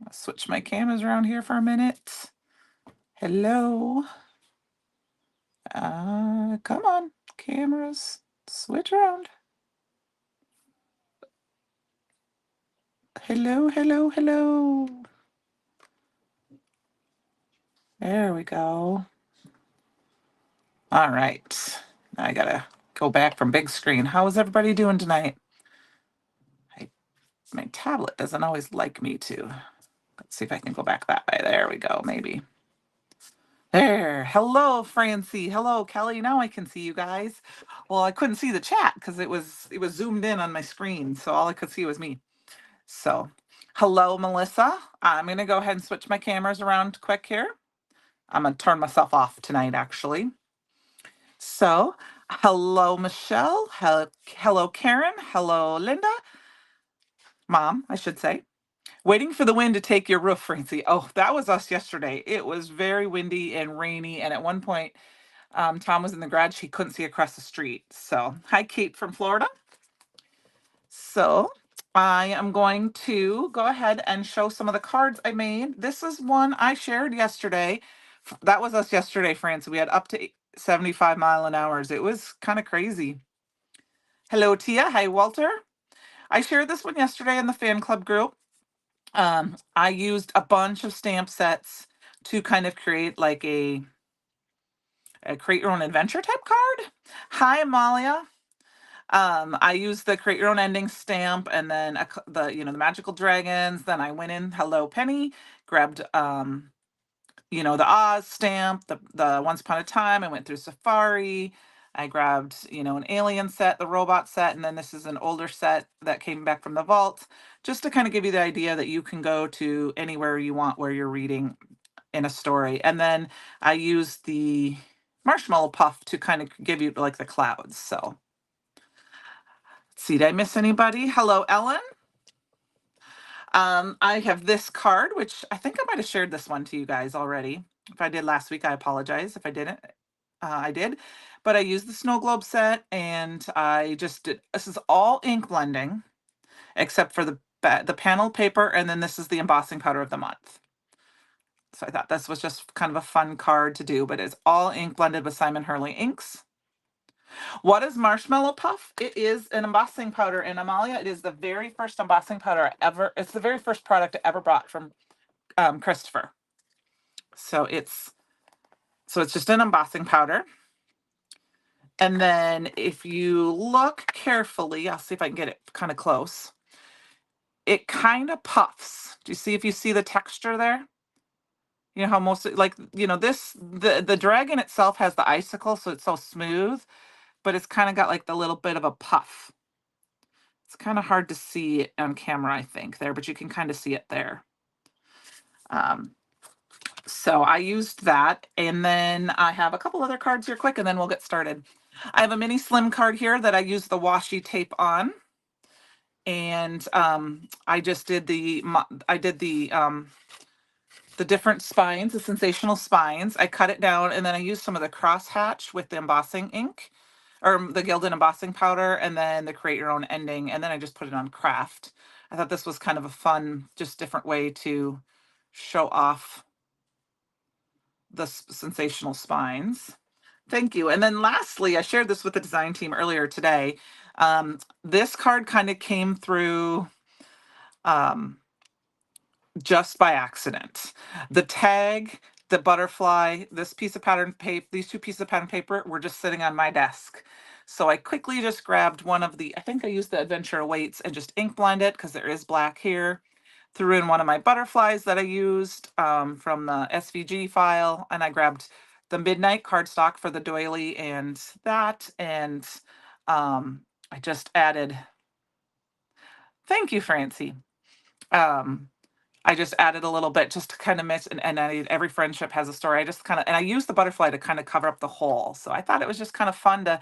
I'll switch my cameras around here for a minute. Hello. Come on, cameras, switch around. Hello, hello, hello. There we go. All right. Now I gotta go back from big screen. How is everybody doing tonight? My tablet doesn't always like me to. Let's see if I can go back that way. There we go, maybe. There. Hello, Francie. Hello, Kelly. Now I can see you guys. Well, I couldn't see the chat because it was zoomed in on my screen, so all I could see was me. So, hello, Melissa. I'm gonna go ahead and switch my cameras around quick here. I'm gonna turn myself off tonight, actually. So, hello, Michelle. Hello, Karen. Hello, Linda. Mom, I should say. Waiting for the wind to take your roof, Francie. Oh, that was us yesterday. It was very windy and rainy, and at one point, Tom was in the garage. He couldn't see across the street. So, hi, Kate from Florida. So, I am going to go ahead and show some of the cards I made. This is one I shared yesterday. That was us yesterday, Francie. We had up to 75 mile an hour. It was kind of crazy. Hello, Tia. Hi, Walter. I shared this one yesterday in the fan club group. I used a bunch of stamp sets to kind of create like a create your own adventure type card. Hi, Amalia. I used the create your own ending stamp and then the magical dragons. Then I went in, hello Penny, grabbed the Oz stamp, the Once Upon a Time. I went through Safari. I grabbed, an alien set, the robot set, and then this is an older set that came back from the vault, just to kind of give you the idea that you can go to anywhere you want where you're reading in a story. And then I used the marshmallow puff to kind of give you like the clouds. So let's see, did I miss anybody? Hello, Ellen. I have this card, which I think I might have shared this one to you guys already. If I did last week, I apologize. If I didn't, I did. But I used the snow globe set, and I just did. This is all ink blending, except for the panel paper, and then this is the embossing powder of the month. So I thought this was just kind of a fun card to do, but it's all ink blended with Simon Hurley inks. What is Marshmallow Puff? It is an embossing powder, and Amalia, it is the very first embossing powder ever. It's the very first product I ever bought from Christopher. So it's just an embossing powder. And then if you look carefully, I'll see if I can get it kind of close. It kind of puffs. Do you see, if you see the texture there? You know how most, like, the dragon itself has the icicle, so it's so smooth, but it's kind of got like the little bit of a puff. It's kind of hard to see on camera, I think, there, but you can kind of see it there. So I used that, and then I have a couple other cards here quick, and then we'll get started. I have a mini slim card here that I used the washi tape on, and I just did the different spines, the sensational spines. I cut it down, and then I used some of the crosshatch with the embossing ink, or the Gilded embossing powder, and then the create your own ending, and then I just put it on craft. I thought this was kind of a fun, just different way to show off the sensational spines. Thank you. And then lastly, I shared this with the design team earlier today. This card kind of came through just by accident. The tag, the butterfly, this piece of pattern paper, these two pieces of pattern paper were just sitting on my desk. So I quickly just grabbed one of I think I used the Adventure Awaits and just ink blend it because there is black here. Threw in one of my butterflies that I used from the SVG file, and I grabbed the Midnight cardstock for the doily and that, and I just added, thank you, Francie. I just added a little bit just to kind of miss, and every friendship has a story. I just kind of, and I used the butterfly to kind of cover up the hole. So I thought it was just kind of fun to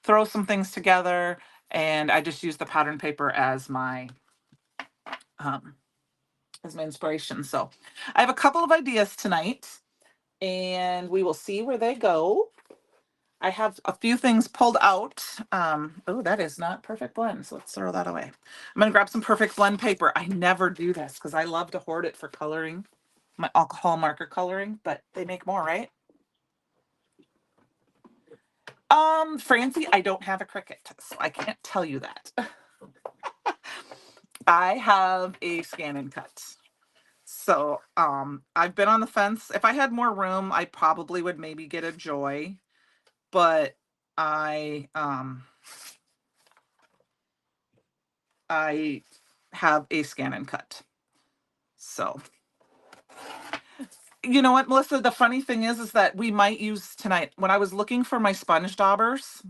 throw some things together, and I just used the pattern paper as my inspiration. So I have a couple of ideas tonight, and we will see where they go. I have a few things pulled out. Oh, that is not perfect blend, so let's throw that away. I'm gonna grab some perfect blend paper. I never do this because I love to hoard it for coloring, my alcohol marker coloring, but they make more, right? Francie, I don't have a Cricut, so I can't tell you that. I have a scan and cut. So, I've been on the fence. If I had more room, I probably would maybe get a Joy, but I have a scan and cut. So, you know what, Melissa, the funny thing is that we might use tonight, when I was looking for my sponge daubers,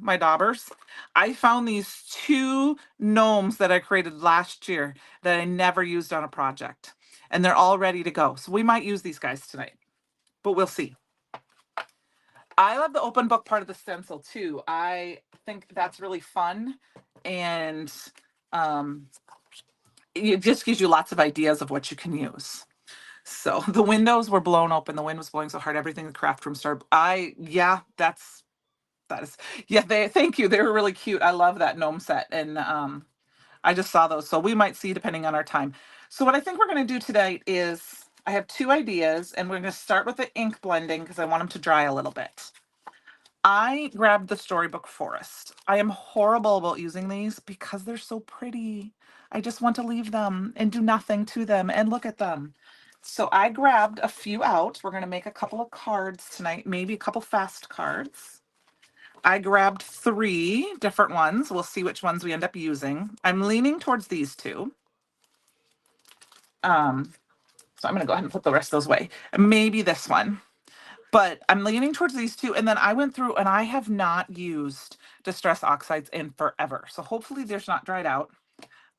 I found these two gnomes that I created last year that I never used on a project, and they're all ready to go. So we might use these guys tonight, but we'll see. I love the open book part of the stencil too. I think that's really fun, and it just gives you lots of ideas of what you can use. So the windows were blown open. The wind was blowing so hard, everything in the craft room started. Yeah, that is, yeah, thank you. They were really cute. I love that gnome set. And I just saw those. So we might see depending on our time. So what I think we're going to do today is I have two ideas, and we're going to start with the ink blending because I want them to dry a little bit. I grabbed the Storybook Forest. I am horrible about using these because they're so pretty. I just want to leave them and do nothing to them and look at them. So I grabbed a few out. We're going to make a couple of cards tonight, maybe a couple fast cards. I grabbed 3 different ones. We'll see which ones we end up using. I'm leaning towards these two. So I'm going to go ahead and put the rest of those away. Maybe this one. But I'm leaning towards these two. And then I went through and I have not used Distress Oxides in forever. So hopefully there's not dried out.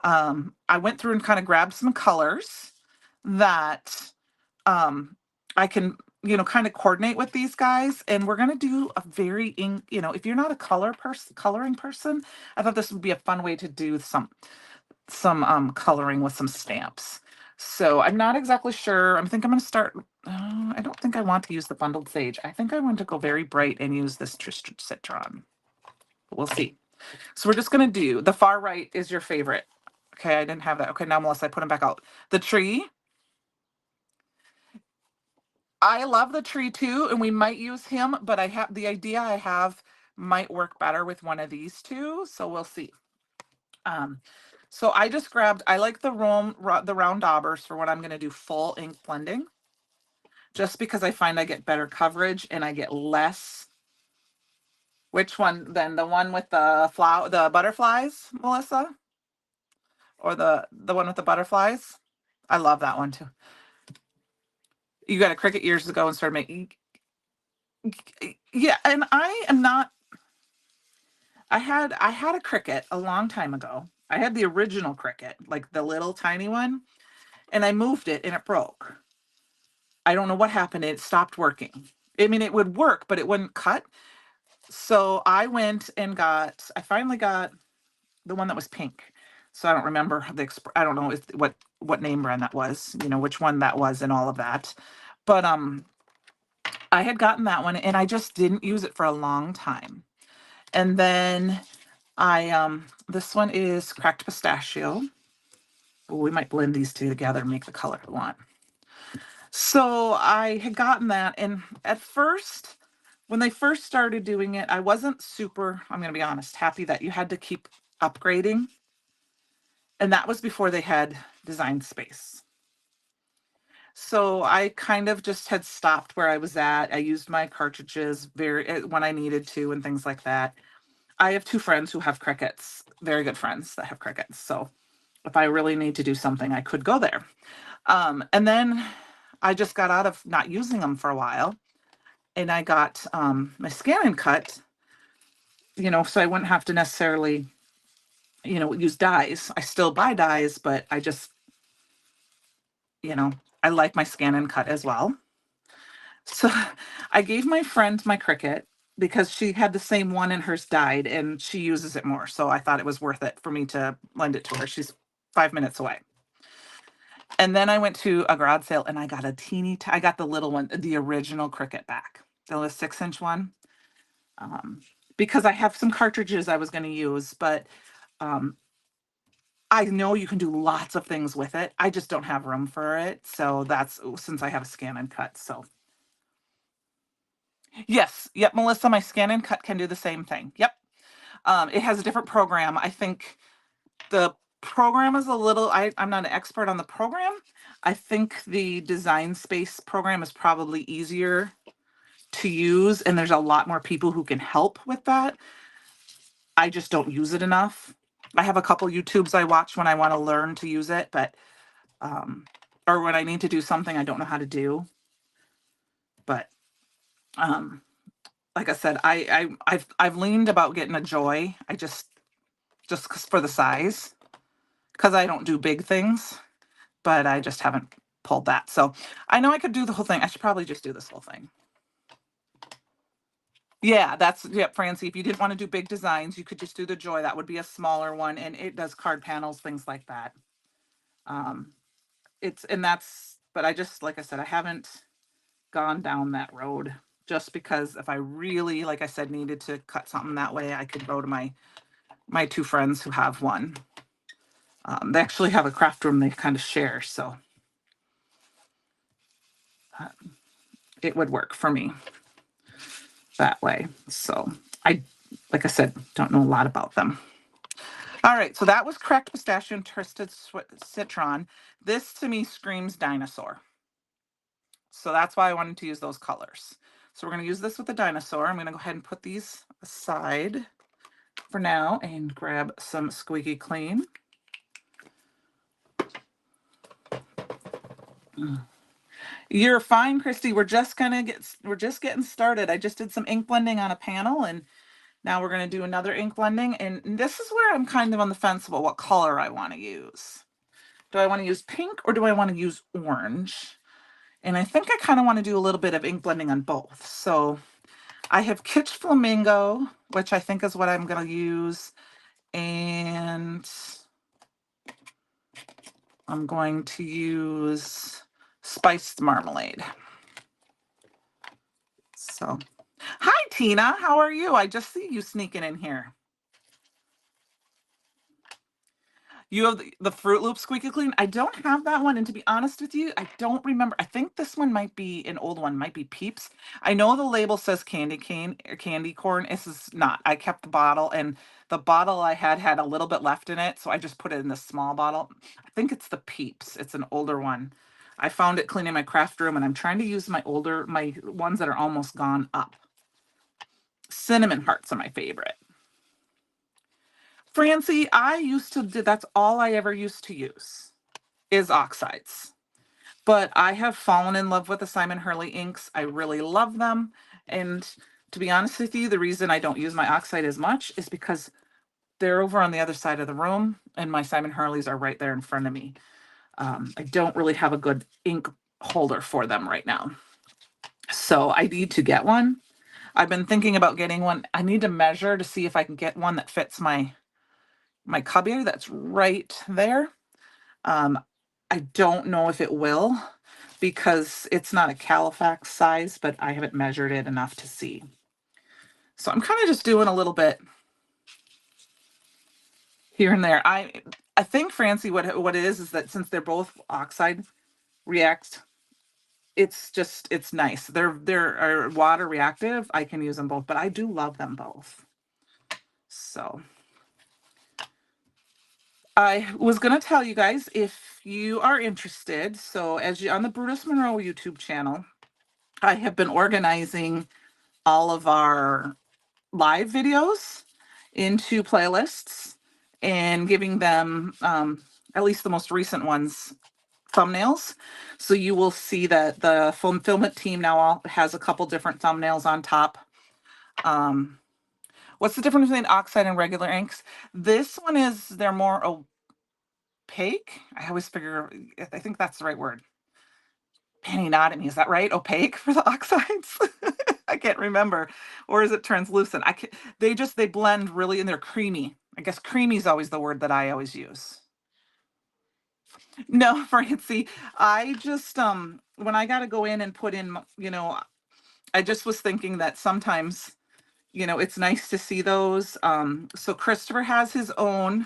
I went through and kind of grabbed some colors that I can, kind of coordinate with these guys. And we're going to do a very, if you're not a coloring person, I thought this would be a fun way to do some coloring with some stamps. So I'm not exactly sure. I think I'm going to start. I don't think I want to use the bundled sage. I think I want to go very bright and use this Tristan Citron. We'll see. So we're just going to do the far right is your favorite. Okay, I didn't have that. Okay, now Melissa, I put them back out. The tree. I love the tree too, and we might use him, but I have the idea I have might work better with one of these two. So we'll see. So I just grabbed, I like the round daubers for when I'm going to do full ink blending, just because I find I get better coverage and I get less. Which one then? The one with the the butterflies, Melissa? Or the one with the butterflies? I love that one too. You got a Cricut years ago and started making. Yeah, and I am not. I had a Cricut a long time ago. I had the original Cricut, like the little tiny one, and I moved it and it broke. I don't know what happened. It stopped working. I mean, it would work, but it wouldn't cut. So I went and I finally got the one that was pink. So I don't remember I don't know what name brand that was, which one that was and all of that. But I had gotten that one and I just didn't use it for a long time. And then this one is Cracked Pistachio. Well, we might blend these two together and make the color I want. So I had gotten that, and at first, when they first started doing it, I wasn't super, I'm going to be honest, happy that you had to keep upgrading. And that was before they had Design Space. So I kind of just had stopped where I was at. I used my cartridges when I needed to and things like that. I have 2 friends who have Cricuts, very good friends that have Cricuts. So if I really need to do something, I could go there. And then I just got out of not using them for a while, and I got my scan and cut, so I wouldn't have to necessarily, use dies. I still buy dies, but I just, I like my scan and cut as well. So I gave my friend my Cricut because she had the same one and hers died and she uses it more. So I thought it was worth it for me to lend it to her. She's 5 minutes away. And then I went to a garage sale and I got I got the little one, the original Cricut back, the 6-inch one. because I have some cartridges I was going to use, but I know you can do lots of things with it. I just don't have room for it. So that's since I have a scan and cut. So yes. Yep. Melissa, my scan and cut can do the same thing. Yep. It has a different program. I think the program is a little, I'm not an expert on the program. I think the Design Space program is probably easier to use, and there's a lot more people who can help with that. I just don't use it enough. I have a couple YouTubes I watch when I want to learn to use it, but or when I need to do something I don't know how to do. But like I said, I've leaned about getting a Joy. I just for the size, because I don't do big things, but I just haven't pulled that. So I know I could do the whole thing. I should probably just do this whole thing. Yeah, that's, yep, Francie, if you didn't want to do big designs, you could just do the Joy. That would be a smaller one, and it does card panels, things like that. But I just, like I said, I haven't gone down that road, just because if I really, like I said, needed to cut something that way, I could go to my two friends who have one. They actually have a craft room they kind of share, so it would work for me that way. So like I said, don't know a lot about them. All right, so that was cracked pistachio and twisted citron. This to me screams dinosaur. So that's why I wanted to use those colors. So we're going to use this with the dinosaur. I'm going to go ahead and put these aside for now and grab some Squeaky Clean. You're fine, Christy. We're just getting started. I just did some ink blending on a panel, and now we're going to do another ink blending. And this is where I'm kind of on the fence about what color I want to use. Do I want to use pink or do I want to use orange? And I think I kind of want to do a little bit of ink blending on both. So I have Kitsch Flamingo, which I think is what I'm going to use. And I'm going to use Spiced Marmalade. So, hi, Tina. How are you? I just see you sneaking in here. You have the Fruit Loop Squeaky Clean. I don't have that one. And to be honest with you, I don't remember. I think this one might be an old one, might be Peeps. I know the label says candy cane or candy corn. This is not. I kept the bottle, and the bottle I had a little bit left in it. So I just put it in the small bottle. I think it's the Peeps. It's an older one. I found it cleaning my craft room, and I'm trying to use my ones that are almost gone up. Cinnamon hearts are my favorite. Francie, I used to do, that's all I ever used to use is oxides. But I have fallen in love with the Simon Hurley inks. I really love them. And to be honest with you, the reason I don't use my oxide as much is because they're over on the other side of the room and my Simon Hurleys are right there in front of me. I don't really have a good ink holder for them right now. So I need to get one. I've been thinking about getting one. I need to measure to see if I can get one that fits my cubby that's right there. I don't know if it will because it's not a Califax size, but I haven't measured it enough to see. So I'm kind of just doing a little bit here and there. I think, Francie, what it is that since they're both oxide react, it's nice. They're water reactive. I can use them both, but I do love them both. So I was going to tell you guys if you are interested. So as you on the Brutus Monroe YouTube channel, I have been organizing all of our live videos into playlists and giving them, at least the most recent ones, thumbnails. So you will see that the fulfillment team now has a couple different thumbnails on top. What's the difference between oxide and regular inks? This one is, they're more opaque. I always figure, I think that's the right word. Penny nodded at me. Is that right? Opaque for the oxides? I can't remember. Or is it translucent? They blend really, and they're creamy. I guess creamy is always the word that I always use. No, Francie, I just when I got to go in and put in, I just was thinking that sometimes you know, it's nice to see those. So Christopher has his own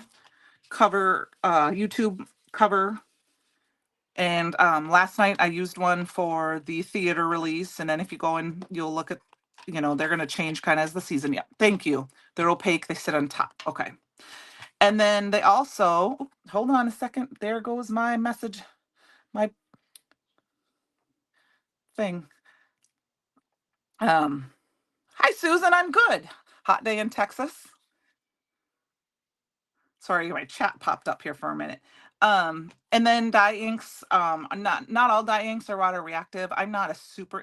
cover, YouTube cover. And last night I used one for the theater release. And then if you go and you'll look at, you know, they're going to change kind of as the season. Yeah, thank you. They're opaque. They sit on top. Okay. And then they also, hold on a second. There goes my message, my thing. Hi, Susan. I'm good. Hot day in Texas. Sorry, my chat popped up here for a minute. And then dye inks. Not all dye inks are water reactive. I'm not a super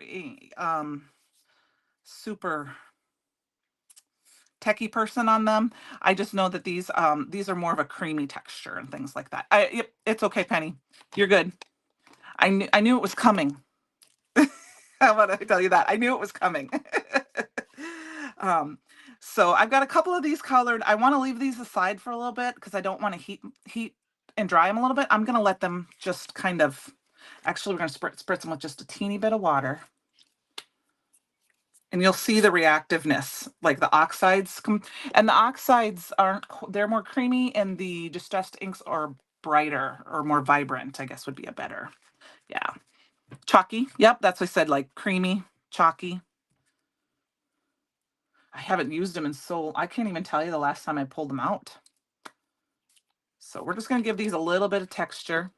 techie person on them. I just know that these are more of a creamy texture and things like that. Yep, it's okay, Penny. You're good. I knew it was coming. How about I tell you that? I knew it was coming. So I've got a couple of these colored. I want to leave these aside for a little bit because I don't want to heat and dry them a little bit. I'm going to let them just kind of, actually we're going to spritz them with just a teeny bit of water. And you'll see the reactiveness, like the oxides and the oxides aren't, they're more creamy, and the distressed inks are brighter or more vibrant, I guess would be a better. Yeah. Chalky. Yep. That's what I said, like creamy, chalky. I haven't used them in I can't even tell you the last time I pulled them out. So we're just going to give these a little bit of texture.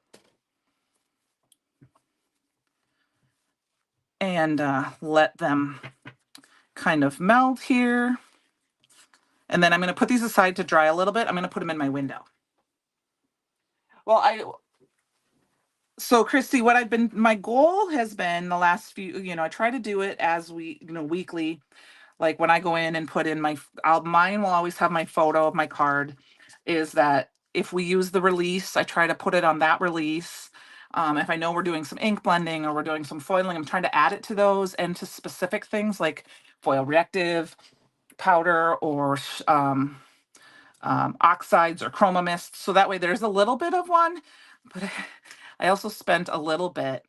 And let them kind of melt here. And then I'm going to put these aside to dry a little bit. I'm going to put them in my window. Well, so Christy, my goal has been the last few, you know, I try to do it as weekly. Like when I go in and put in mine will always have my photo of my card, is that if we use the release, I try to put it on that release. If I know we're doing some ink blending or we're doing some foiling, I'm trying to add it to those and to specific things like foil reactive powder or oxides or chroma mist. So that way there's a little bit of one, but I also spent a little bit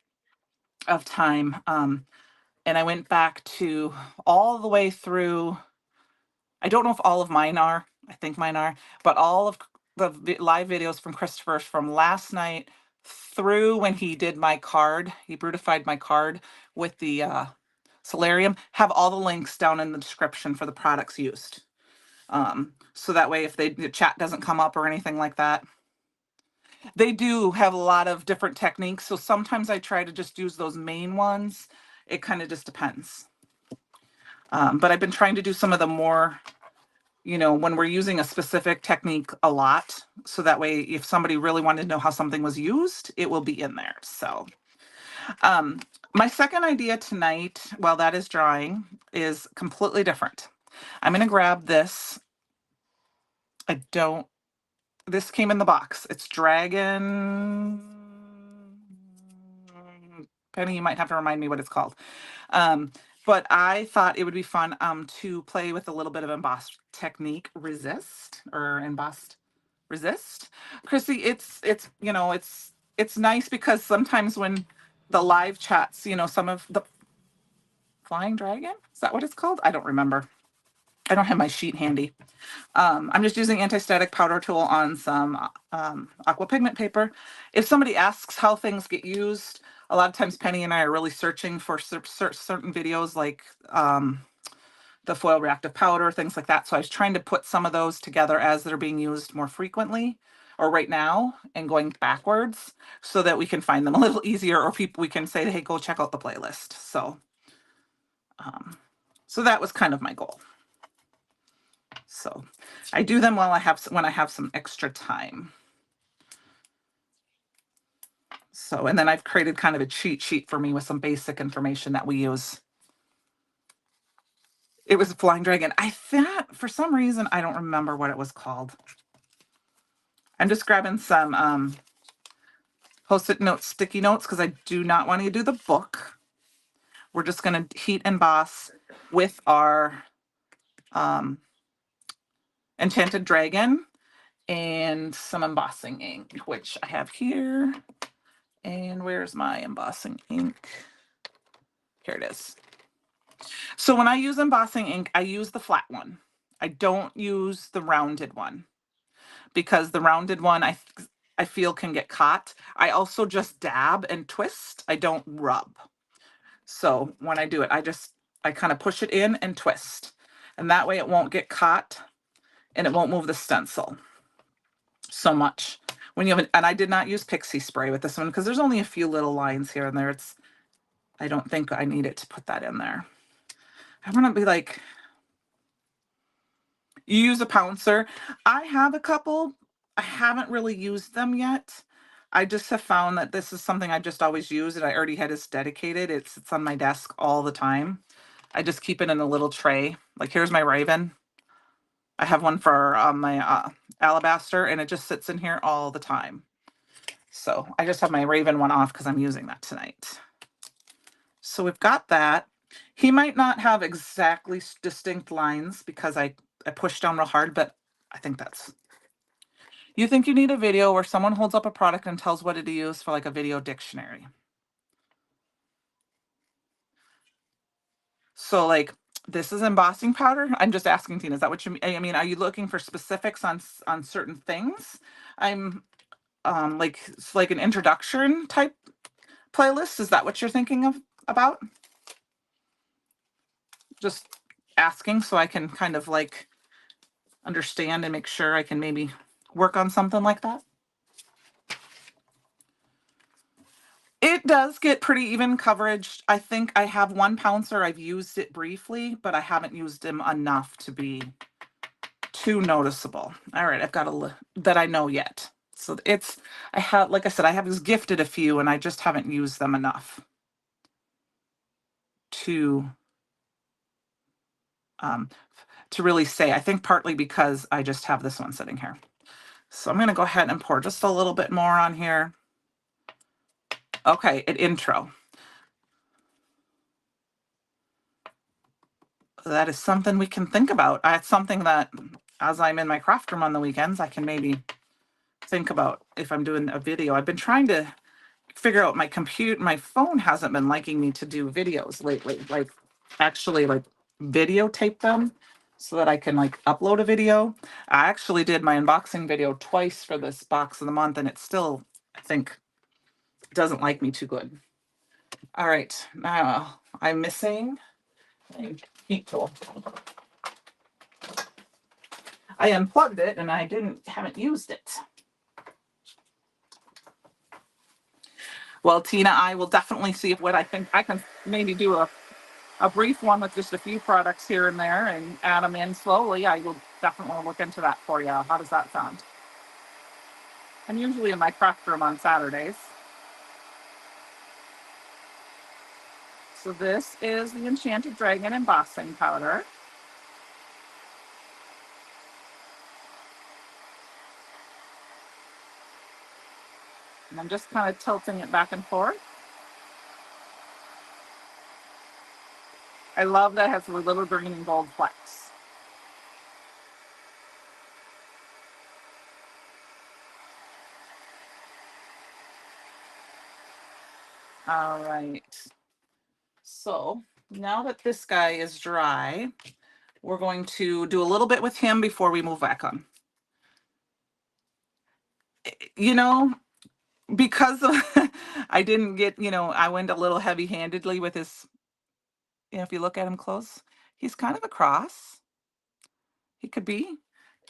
of time and I went back to all the way through. I don't know if all of mine are. I think mine are, but all of the live videos from Christopher from last night through when he did my card, he brutified my card with the solarium, have all the links down in the description for the products used. So that way, if the chat doesn't come up or anything like that, they do have a lot of different techniques. So sometimes I try to just use those main ones. It kind of just depends. But I've been trying to do some of the more, you know, when we're using a specific technique a lot. So that way, if somebody really wanted to know how something was used, it will be in there. So my second idea tonight, while that is drying, is completely different. I'm going to grab this. This came in the box. It's Dragon. Penny, you might have to remind me what it's called. But I thought it would be fun to play with a little bit of embossed technique, resist. Chrissy, it's you know, it's nice because sometimes when the live chats, you know, some of the Flying Dragon, is that what it's called? I don't remember. I don't have my sheet handy. I'm just using anti-static powder tool on some Aqua pigment paper. If somebody asks how things get used, a lot of times Penny and I are really searching for certain videos like the foil reactive powder, things like that. So I was trying to put some of those together as they're being used more frequently or right now and going backwards so that we can find them a little easier, or we can say, hey, go check out the playlist. So that was kind of my goal. So I do them when I have some extra time. So, and then I've created kind of a cheat sheet for me with some basic information that we use. It was a Flying Dragon. I thought for some reason, I don't remember what it was called. I'm just grabbing some Post-it notes, sticky notes, because I do not want to do the book. We're just going to heat emboss with our Enchanted Dragon and some embossing ink, which I have here. And where's my embossing ink? Here it is. So when I use embossing ink, I use the flat one. I don't use the rounded one because the rounded one I feel can get caught. I also just dab and twist. I don't rub. So when I do it, I kind of push it in and twist. And that way it won't get caught and it won't move the stencil so much. When you have and I did not use pixie spray with this one because there's only a few little lines here and there. I don't think I need it to put that in there. I'm gonna be like, you use a pouncer. I have a couple. I haven't really used them yet. I just have found that this is something I just always use, and I already had this dedicated. It sits on my desk all the time. I just keep it in a little tray. Like here's my Raven. I have one for my alabaster, and it just sits in here all the time. So I just have my Raven one off because I'm using that tonight. So we've got that. He might not have exactly distinct lines because I pushed down real hard, but I think that's... You think you need a video where someone holds up a product and tells what it is for like a video dictionary. So like this is embossing powder. I'm just asking Tina, is that what you mean? I mean, are you looking for specifics on certain things? I'm like it's like an introduction type playlist. Is that what you're thinking of about? Just asking so I can kind of like understand and make sure I can maybe work on something like that. It does get pretty even coverage. I think I have one pouncer. I've used it briefly, but I haven't used him enough to be too noticeable. All right, I've got a that I know yet. So it's, I have, like I said, I have just gifted a few and I just haven't used them enough to really say. I think partly because I just have this one sitting here. So I'm going to go ahead and pour just a little bit more on here. Okay, an intro. That is something we can think about. It's something that as I'm in my craft room on the weekends, I can maybe think about if I'm doing a video. I've been trying to figure out my phone hasn't been liking me to do videos lately, like actually like videotape them so that I can like upload a video. I actually did my unboxing video twice for this box of the month and it still, I think, doesn't like me too good. All right, now I'm missing a heat tool. I unplugged it and I haven't used it. Well, Tina, I will definitely see if what I think I can maybe do a brief one with just a few products here and there and add them in slowly. I will definitely look into that for you. How does that sound? I'm usually in my craft room on Saturdays. So this is the Enchanted Dragon embossing powder. And I'm just kind of tilting it back and forth. I love that it has the little green and gold flecks. All right. So now that this guy is dry, we're going to do a little bit with him before we move back on. You know, because I didn't get, I went a little heavy-handedly with his, if you look at him close, he's kind of a cross. He could be.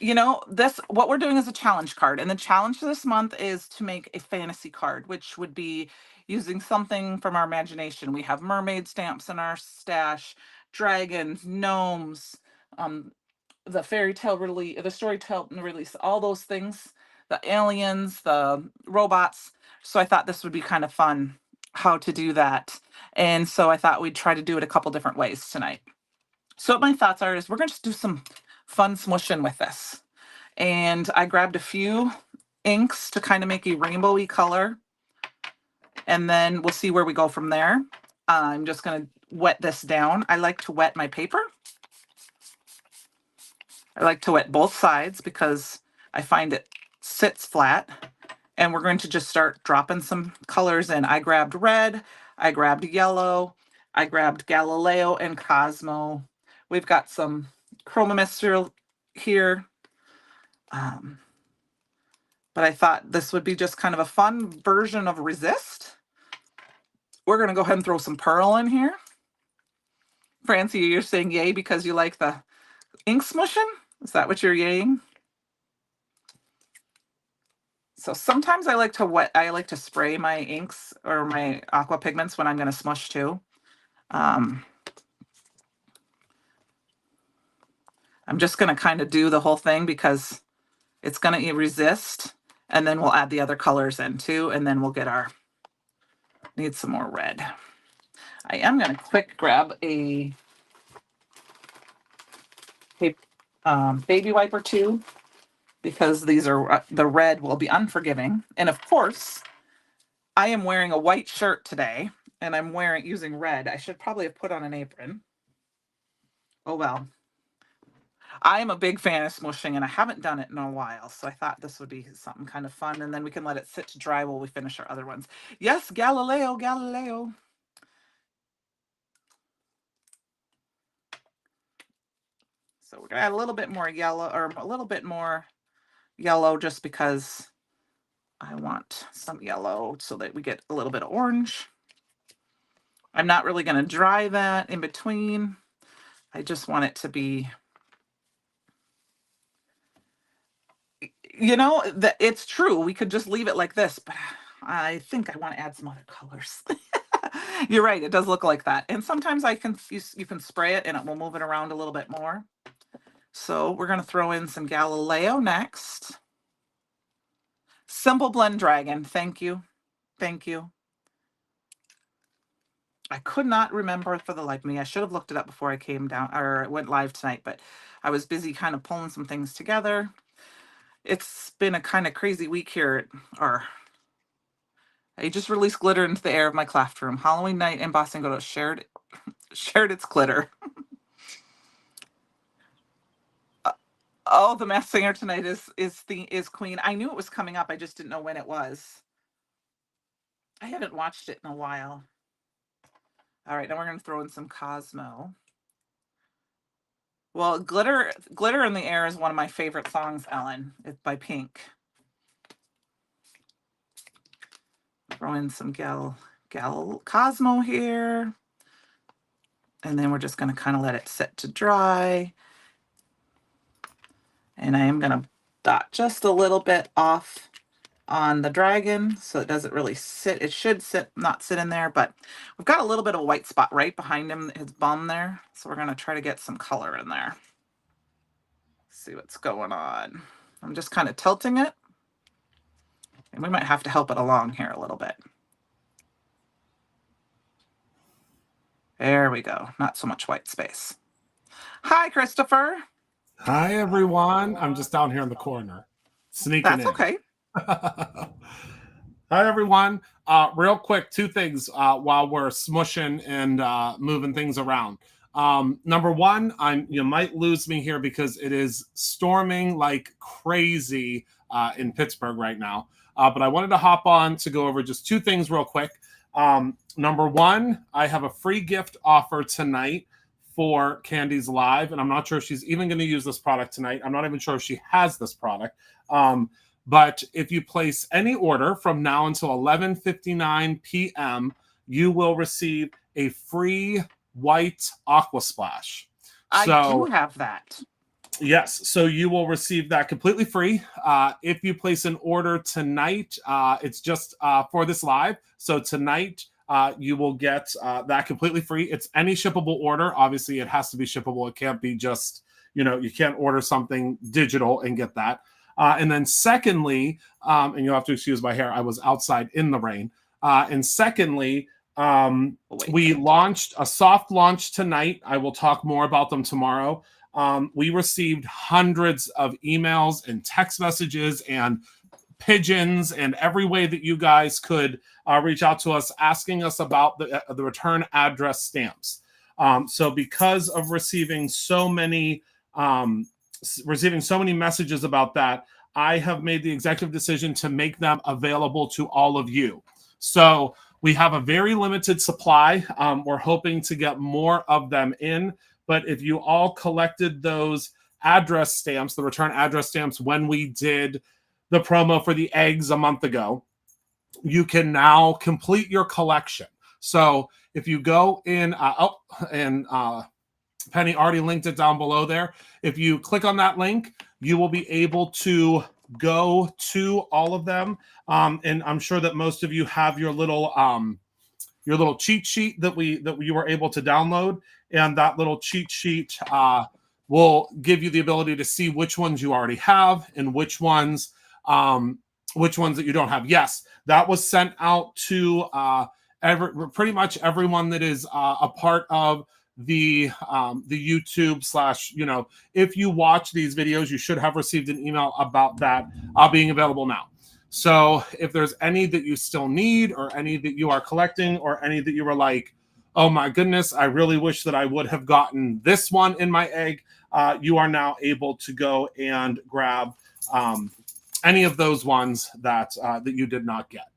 What we're doing is a challenge card, and the challenge this month is to make a fantasy card, which would be using something from our imagination. We have mermaid stamps in our stash, dragons, gnomes, the fairy tale release, the storytell release, all those things, the aliens, the robots. So I thought this would be kind of fun how to do that. And so I thought we'd try to do it a couple different ways tonight. So what my thoughts are is we're going to just do some fun smushing with this. And I grabbed a few inks to kind of make a rainbowy color. And then we'll see where we go from there. I'm just going to wet this down. I like to wet my paper. I like to wet both sides because I find it sits flat. And we're going to just start dropping some colors in. I grabbed red, I grabbed yellow, I grabbed Galileo and Cosmo. We've got some Chroma Mist here. But I thought this would be just kind of a fun version of Resist. We're going to go ahead and throw some Pearl in here. Francie, you're saying yay because you like the ink smushing? Is that what you're yaying? So sometimes I like to spray my inks or my aqua pigments when I'm going to smush too. I'm just going to kind of do the whole thing because it's going to resist, and then we'll add the other colors in too, and then we'll get need some more red. I am going to quick grab a baby wipe or two, because these are the red will be unforgiving. And of course, I am wearing a white shirt today, and I'm using red. I should probably have put on an apron. Oh well. I am a big fan of smushing, and I haven't done it in a while, so I thought this would be something kind of fun, and then we can let it sit to dry while we finish our other ones. Yes, Galileo. So we're gonna add a little bit more yellow, or a little bit more yellow, just because I want some yellow so that we get a little bit of orange. I'm not really going to dry that in between. I just want it to be, you know, that it's true. We could just leave it like this, but I think I want to add some other colors. You're right. It does look like that. And sometimes you can spray it and it will move it around a little bit more. So we're going to throw in some Galileo next. Simple Blend Dragon. Thank you. Thank you. I could not remember for the life of me. I should have looked it up before I came down or went live tonight, but I was busy kind of pulling some things together. It's been a kind of crazy week here. I just released glitter into the air of my craft room. Halloween night in Boston Go shared its glitter. Oh, the Masked Singer tonight is Queen. I knew it was coming up. I just didn't know when it was. I haven't watched it in a while. All right, now we're going to throw in some Cosmo. Well, Glitter in the Air is one of my favorite songs, Ellen. It's by Pink. Throw in some Gal Cosmo here. And then we're just going to kind of let it sit to dry. And I am going to dot just a little bit off on the dragon so it doesn't really sit. It should not sit in there, but we've got a little bit of a white spot right behind him, his bum there. So we're going to try to get some color in there. See what's going on. I'm just kind of tilting it. And we might have to help it along here a little bit. There we go. Not so much white space. Hi, Christopher. Hi, everyone. I'm just down here in the corner, sneaking in. That's okay. Hi, everyone. Real quick, two things while we're smushing and moving things around. Number one, you might lose me here because it is storming like crazy in Pittsburgh right now. But I wanted to hop on to go over just two things real quick. Number one, I have a free gift offer tonight for Candi's Live, and I'm not sure if she's even going to use this product tonight. I'm not even sure if she has this product. But if you place any order from now until 11:59 p.m., you will receive a free white Aqua Splash. I do have that. Yes, so you will receive that completely free. If you place an order tonight, it's just for this live. So tonight, you will get that completely free. It's any shippable order. Obviously, it has to be shippable. It can't be just, you can't order something digital and get that. And then secondly, and you'll have to excuse my hair, I was outside in the rain. And secondly, we launched a soft launch tonight. I will talk more about them tomorrow. We received hundreds of emails and text messages and pigeons and every way that you guys could reach out to us asking us about the return address stamps. So because of receiving so many messages about that, I have made the executive decision to make them available to all of you. So We have a very limited supply. We're hoping to get more of them in, but if you all collected those address stamps, the return address stamps, when we did the promo for the eggs a month ago, you can now complete your collection. So if you go in, Penny already linked it down below there. If you click on that link, you will be able to go to all of them. And I'm sure that most of you have your little cheat sheet that you were able to download, and that little cheat sheet will give you the ability to see which ones you already have and which ones that you don't have. Yes, that was sent out to pretty much everyone that is a part of the YouTube / if you watch these videos, you should have received an email about that being available now. So if there's any that you still need, or any that you are collecting, or any that you were like, oh my goodness, I really wish that I would have gotten this one in my egg, you are now able to go and grab any of those ones that you did not get.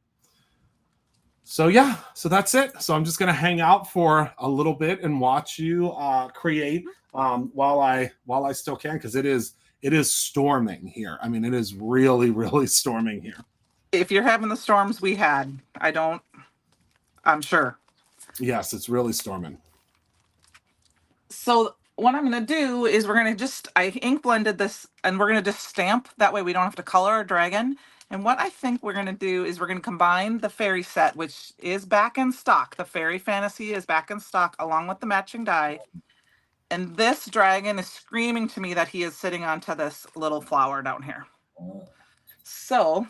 So yeah, so that's it. So I'm just gonna hang out for a little bit and watch you create while I still can, because it is storming here. I mean, it is really, really storming here. If you're having the storms we had, I'm sure. Yes, it's really storming. So what I'm going to do is I ink blended this, and we're going to just stamp. That way we don't have to color our dragon. And what I think we're going to do is we're going to combine the fairy set, which is back in stock. The Fairy Fantasy is back in stock along with the matching die. And this dragon is screaming to me that he is sitting onto this little flower down here. So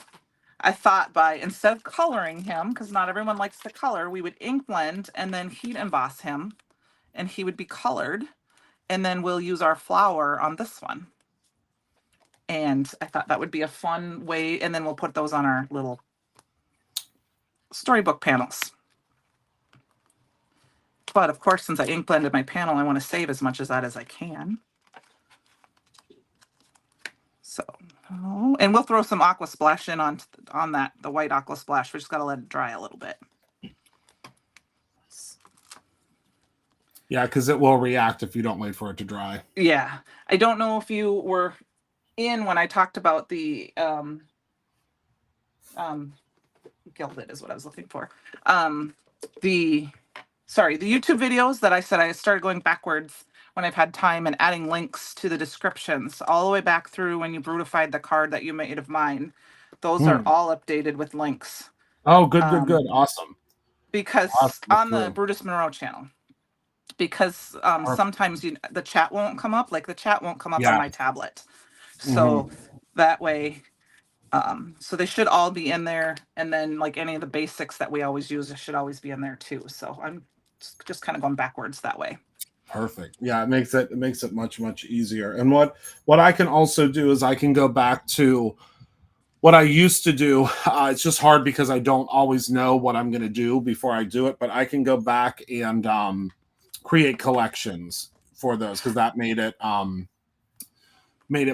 I thought, instead of coloring him, because not everyone likes to color, we would ink blend and then heat emboss him, and he would be colored. And then we'll use our flower on this one. And I thought that would be a fun way. And then we'll put those on our little storybook panels. But of course, since I ink blended my panel, I want to save as much of that as I can. So, and we'll throw some Aqua Splash in on that, the white Aqua Splash. We just got to let it dry a little bit. Yeah, because it will react if you don't wait for it to dry. Yeah. I don't know if you were in when I talked about the Gilded is what I was looking for. The YouTube videos that I said I started going backwards when I've had time, and adding links to the descriptions all the way back through when you brutified the card that you made of mine. Those are all updated with links. Oh, good. Awesome. Because on the Brutus Monroe channel. Because sometimes the chat won't come up. Like the chat won't come up on my tablet. So that way, so they should all be in there. And then like any of the basics that we always use should always be in there too. So I'm just kind of going backwards that way. Perfect. Yeah, it makes it much, much easier. And what I can also do is I can go back to what I used to do. It's just hard because I don't always know what I'm going to do before I do it. But I can go back and create collections for those, because that made it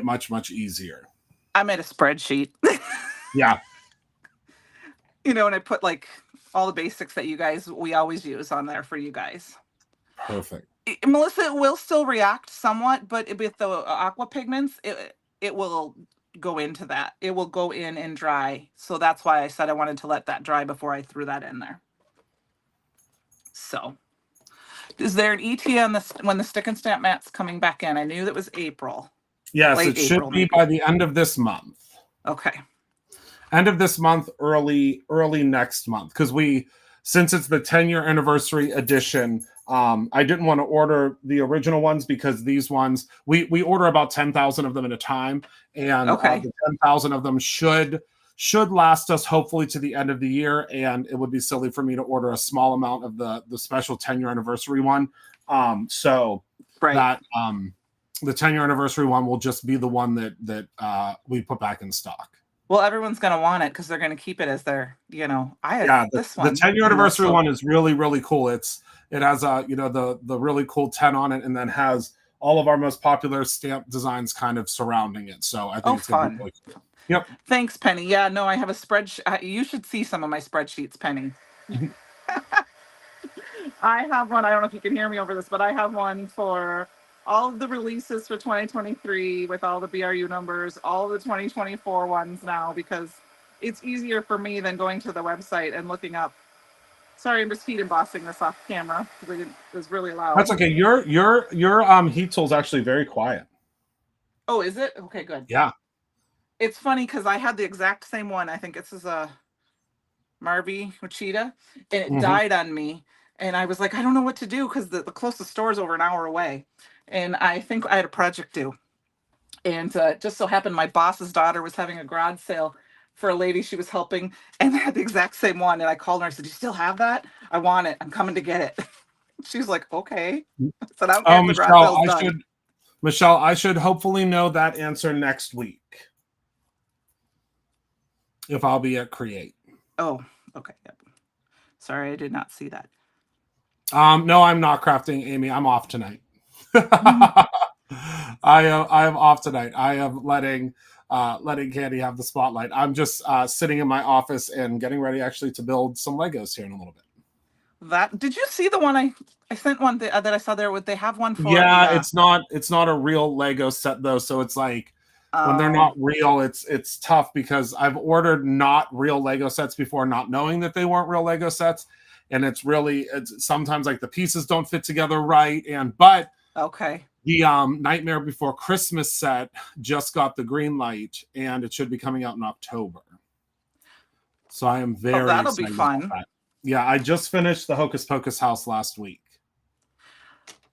much, much easier. I made a spreadsheet. Yeah. And I put like all the basics that we always use on there for you guys. Perfect. Melissa, it will still react somewhat, but with the aqua pigments, it will go into that. It will go in and dry. So that's why I said I wanted to let that dry before I threw that in there. So, is there an ETA on this when the stick and stamp mat's coming back in? I knew that was April. Yes, it should be by the end of this month. Okay. End of this month, early next month, because since it's the 10-year anniversary edition, I didn't want to order the original ones, because these ones we order about 10,000 of them at a time, and the 10,000 of them should last us hopefully to the end of the year, and it would be silly for me to order a small amount of the special 10-year anniversary one. So that the 10-year anniversary one will just be the one that we put back in stock. Well, everyone's going to want it because they're going to keep it as their, this one. The 10-year anniversary one is really, really cool. It has the really cool 10 on it, and then has all of our most popular stamp designs kind of surrounding it. So I think it's fun. Really cool. Yep. Thanks, Penny. Yeah, no, I have a spreadsheet. You should see some of my spreadsheets, Penny. I have one. I don't know if you can hear me over this, but I have one for all of the releases for 2023 with all the BRU numbers, all the 2024 ones now, because it's easier for me than going to the website and looking up. Sorry, I'm just heat embossing this off camera because it was really loud. That's okay. Your heat tool is actually very quiet. Oh, is it? Okay, good. Yeah. It's funny because I had the exact same one. I think this is a Marby Uchida, and it died on me. And I was like, I don't know what to do because the closest store is over an hour away. And I think I had a project due. And it just so happened my boss's daughter was having a garage sale for a lady she was helping, and they had the exact same one. And I called her and I said, "Do you still have that? I want it. I'm coming to get it." She's like, "Okay." I said, "I don't care Oh, if the garage sale's done." Michelle, I should hopefully know that answer next week if I'll be at Create. Oh, okay. Yep. Sorry, I did not see that. No, I'm not crafting, Amy. I'm off tonight. I'm off tonight. I am letting Candi have the spotlight. I'm just sitting in my office and getting ready actually to build some Legos here in a little bit. That did you see the one I sent one that I saw there? Would they have one for Yeah, the? It's not a real Lego set though, so it's like when they're not real, it's tough because I've ordered not real Lego sets before, not knowing that they weren't real Lego sets, and it's sometimes like the pieces don't fit together right, but okay. The Nightmare Before Christmas set just got the green light, and it should be coming out in October. So I am very that'll excited be fun. about that. Yeah, I just finished the Hocus Pocus house last week.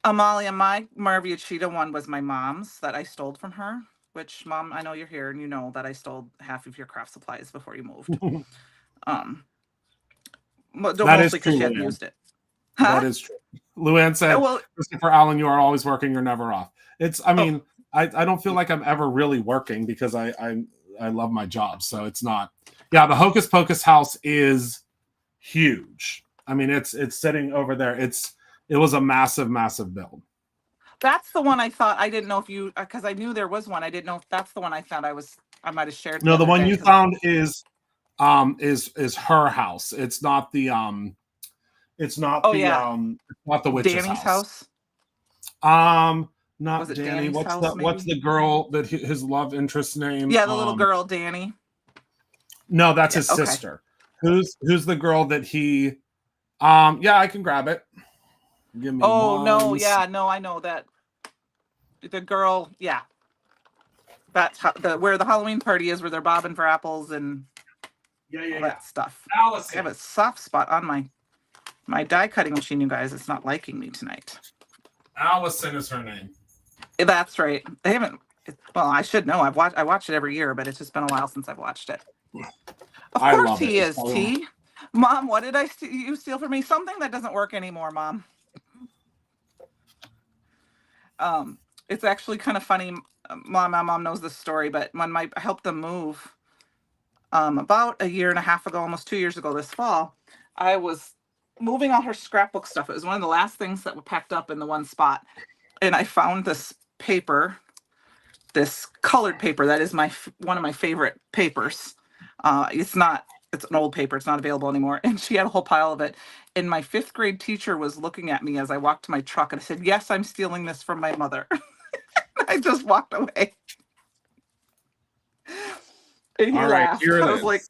Amalia, my Marvia Cheetah one was my mom's that I stole from her. Which, Mom, I know you're here and you know that I stole half of your craft supplies before you moved. Mostly because she hadn't used it. Huh? That is true. Luann said, Christopher Allen, you are always working, you're never off. I don't feel like I'm ever really working because I love my job. So it's not. Yeah, the Hocus Pocus house is huge. I mean, it's sitting over there. It was a massive, massive build. That's the one I thought. I didn't know if you, because I knew there was one. I didn't know if that's the one I thought I might have shared. No, the one you found is her house. It's not the it's not not the witch's Danny's house. Not Danny. Danny's what's the girl that his love interest name? Yeah, the little girl, Danny. No, that's his sister. Who's the girl that he? Yeah, I can grab it. Give me. Oh no, yeah, no, I know that. The girl, yeah. That's where the Halloween party is, where they're bobbing for apples and all that stuff. Allison. I have a soft spot on my die cutting machine, you guys. It's not liking me tonight. Allison is her name. That's right. They haven't. Well, I should know. I watch it every year, but it's just been a while since I've watched it. Of course he is, T. Mom, what did you steal from me? Something that doesn't work anymore, Mom. It's actually kind of funny. My mom knows this story, but when I helped them move about a year and a half ago, almost 2 years ago this fall, I was moving all her scrapbook stuff. It was one of the last things that were packed up in the one spot. And I found this paper, this colored paper that is one of my favorite papers. It's an old paper. It's not available anymore. And she had a whole pile of it. And my 5th grade teacher was looking at me as I walked to my truck, and I said, "Yes, I'm stealing this from my mother." I just walked away. And he laughed. I was like,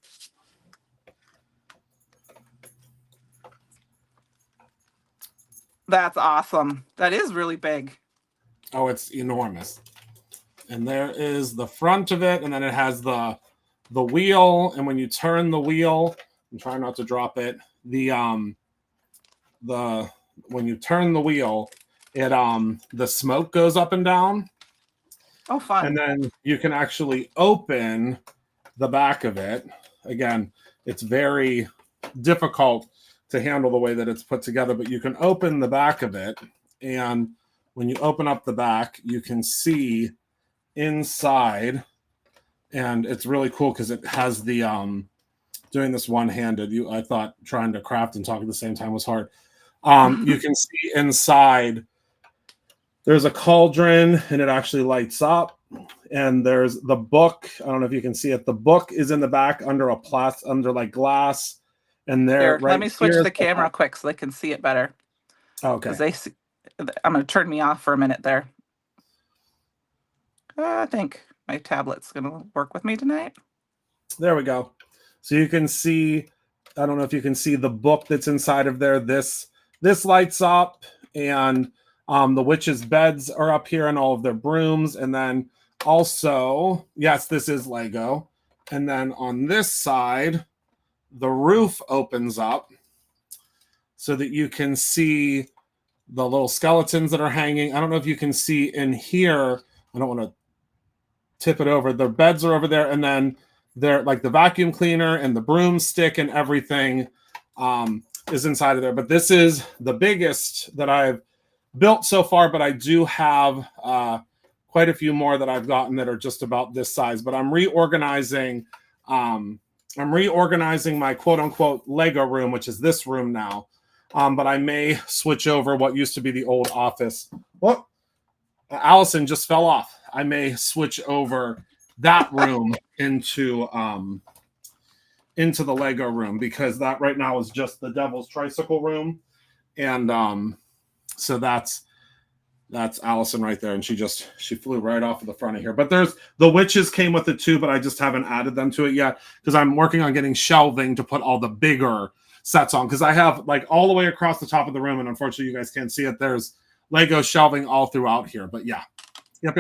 that's awesome. That is really big. Oh, it's enormous. And there is the front of it, and then it has the wheel, and when you turn the wheel, and try not to drop it, when you turn the wheel, the smoke goes up and down. Oh, fun. And then you can actually open the back of it. Again, it's very difficult to handle the way that it's put together, but you can open the back of it, and when you open up the back, you can see inside, and it's really cool because it has the doing this one-handed. I thought trying to craft and talk at the same time was hard. You can see inside there's a cauldron, and it actually lights up, and there's the book. I don't know if you can see it. The book is in the back under like glass, And they're Here, let right me switch here. the camera quick so they can see it better. Okay. Because they see, I'm going to turn me off for a minute there. I think my tablet's going to work with me tonight. There we go. So you can see, I don't know if you can see the book that's inside of there. This lights up, and the witches' beds are up here and all of their brooms. And then also, yes, this is Lego. And then on this side, the roof opens up so that you can see the little skeletons that are hanging. I don't know if you can see in here. I don't want to tip it over. Their beds are over there, and then they're like the vacuum cleaner and the broomstick and everything is inside of there. But this is the biggest that I've built so far, but I do have quite a few more that I've gotten that are just about this size. But I'm reorganizing my quote unquote Lego room, which is this room now. But I may switch over what used to be the old office. Well, Allison just fell off. I may switch over that room into the Lego room, because that right now is just the Devil's Tricycle room. And so that's Allison right there, and she flew right off of the front of here. But there's the witches came with it too, but I just haven't added them to it yet because I'm working on getting shelving to put all the bigger sets on, because I have like all the way across the top of the room, and unfortunately you guys can't see it. There's Lego shelving all throughout here. But yeah, yep.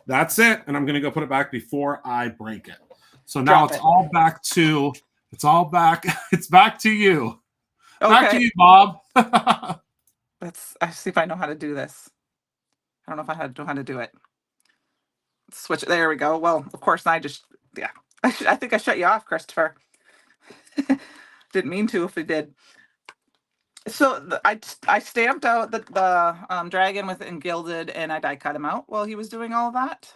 That's it, and I'm gonna go put it back before I break it. So now it's back to you. Okay. Back to you, Bob. I see if I know how to do this. I don't know if I know how to do it. Switch it. There we go. Well, of course, I think I shut you off, Christopher. Didn't mean to if we did. So I stamped out the dragon in Gilded, and I die cut him out while he was doing all of that.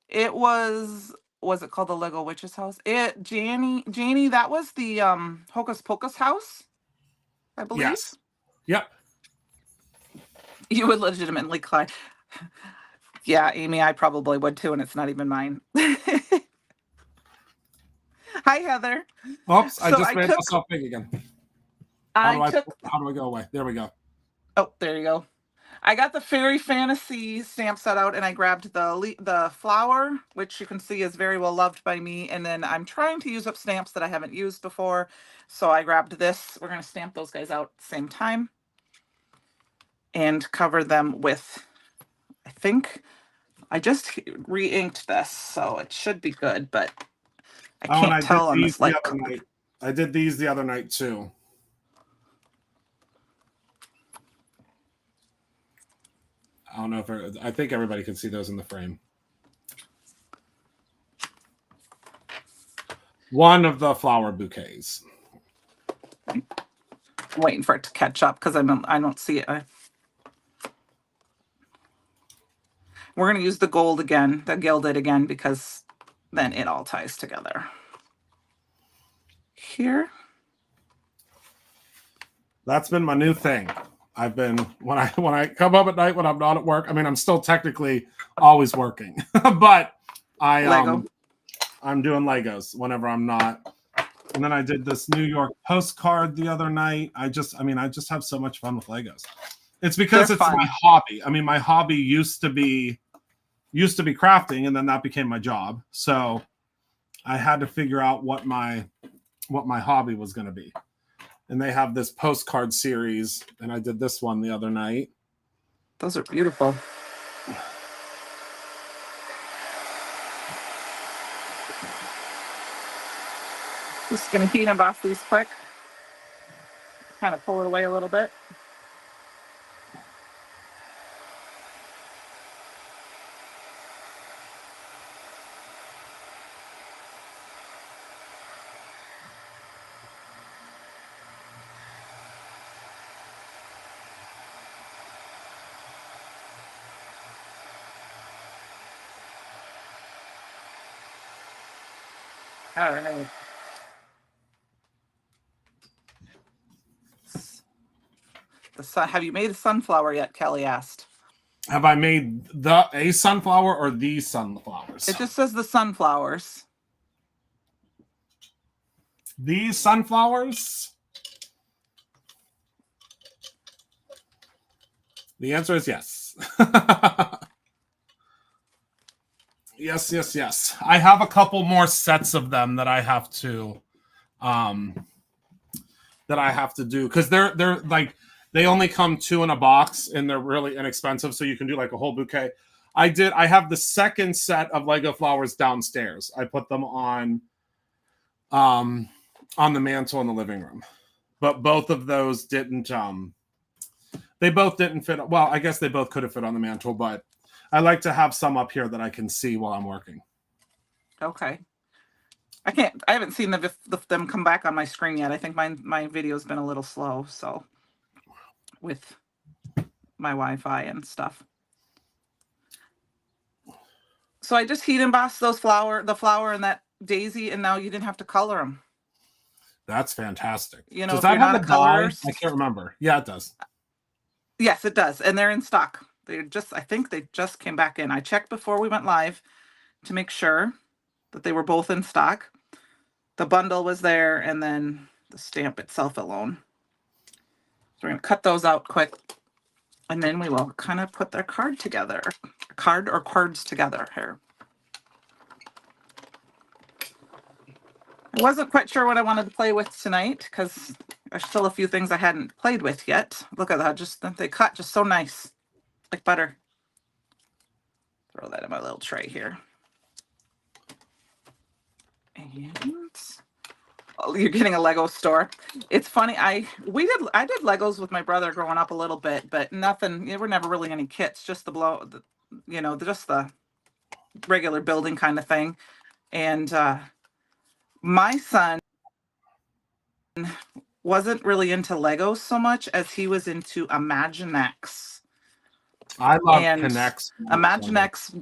It was it called the Lego Witch's House? Janie, that was the Hocus Pocus house, I believe. Yes. Yep. You would legitimately cry. Yeah, Amy, I probably would too, and it's not even mine. Hi, Heather. Oops, so I just made myself big again. How do I go away? There we go. Oh, there you go. I got the Fairy Fantasy stamp set out, and I grabbed the flower, which you can see is very well loved by me. And then I'm trying to use up stamps that I haven't used before. So I grabbed this. We're going to stamp those guys out at the same time and cover them with, I think, I just re-inked this, so it should be good, but I can't tell on this light. I did these the other night too. I don't know if I think everybody can see those in the frame. One of the flower bouquets. I'm waiting for it to catch up because I don't see it. We're going to use the gold again, the Gilded again, because then it all ties together. Here. That's been my new thing. I've been when I come up at night when I'm not at work. I mean, I'm still technically always working, but I'm doing Legos whenever I'm not. And then I did this New York postcard the other night. I just have so much fun with Legos. It's because it's my hobby. I mean, my hobby used to be crafting, and then that became my job. So I had to figure out what my hobby was going to be. And they have this postcard series, and I did this one the other night. Those are beautiful. Just going to heat them off these quick. Kind of pull it away a little bit. All right. Have you made a sunflower yet? Kelly asked. Have I made a sunflower or these sunflowers? It just says the sunflowers. these sunflowers? The answer is yes. Yes, yes, yes. I have a couple more sets of them that I have to do because they're like they only come 2 in a box and they're really inexpensive, so you can do like a whole bouquet. I have the second set of Lego flowers downstairs. I put them on the mantle in the living room. But both of those didn't they both didn't fit. Well, I guess they both could have fit on the mantle, but I like to have some up here that I can see while I'm working. Okay. I haven't seen them come back on my screen yet. I think my video's been a little slow, so with my Wi-Fi and stuff. So I just heat embossed the flower and that daisy, and now you didn't have to color them. That's fantastic. You know, does if that you're have not a a dye? colorist, I can't remember. Yeah, it does. Yes, it does, and they're in stock. I think they just came back in. I checked before we went live to make sure that they were both in stock. The bundle was there, and then the stamp itself alone. So we're gonna cut those out quick, and then we will kind of put their card together, cards together here. I wasn't quite sure what I wanted to play with tonight because there's still a few things I hadn't played with yet. Look at that, just they cut just so nice, like butter. Throw that in my little tray here. And oh, you're getting a Lego store. It's funny. I did Legos with my brother growing up a little bit, but nothing. There were never really any kits. Just just the regular building kind of thing. And my son wasn't really into Legos so much as he was into Imaginext. I love and Connects. Imaginext.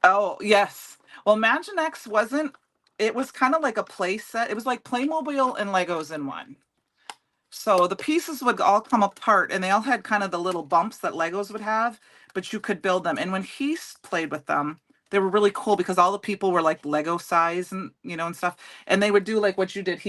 Oh yes. Well, Imaginext wasn't. It was kind of like a play set. It was like Playmobil and Legos in one. So the pieces would all come apart and they all had kind of the little bumps that Legos would have, but you could build them. And when he played with them, they were really cool because all the people were like Lego size and, and stuff. And they would do like what you did.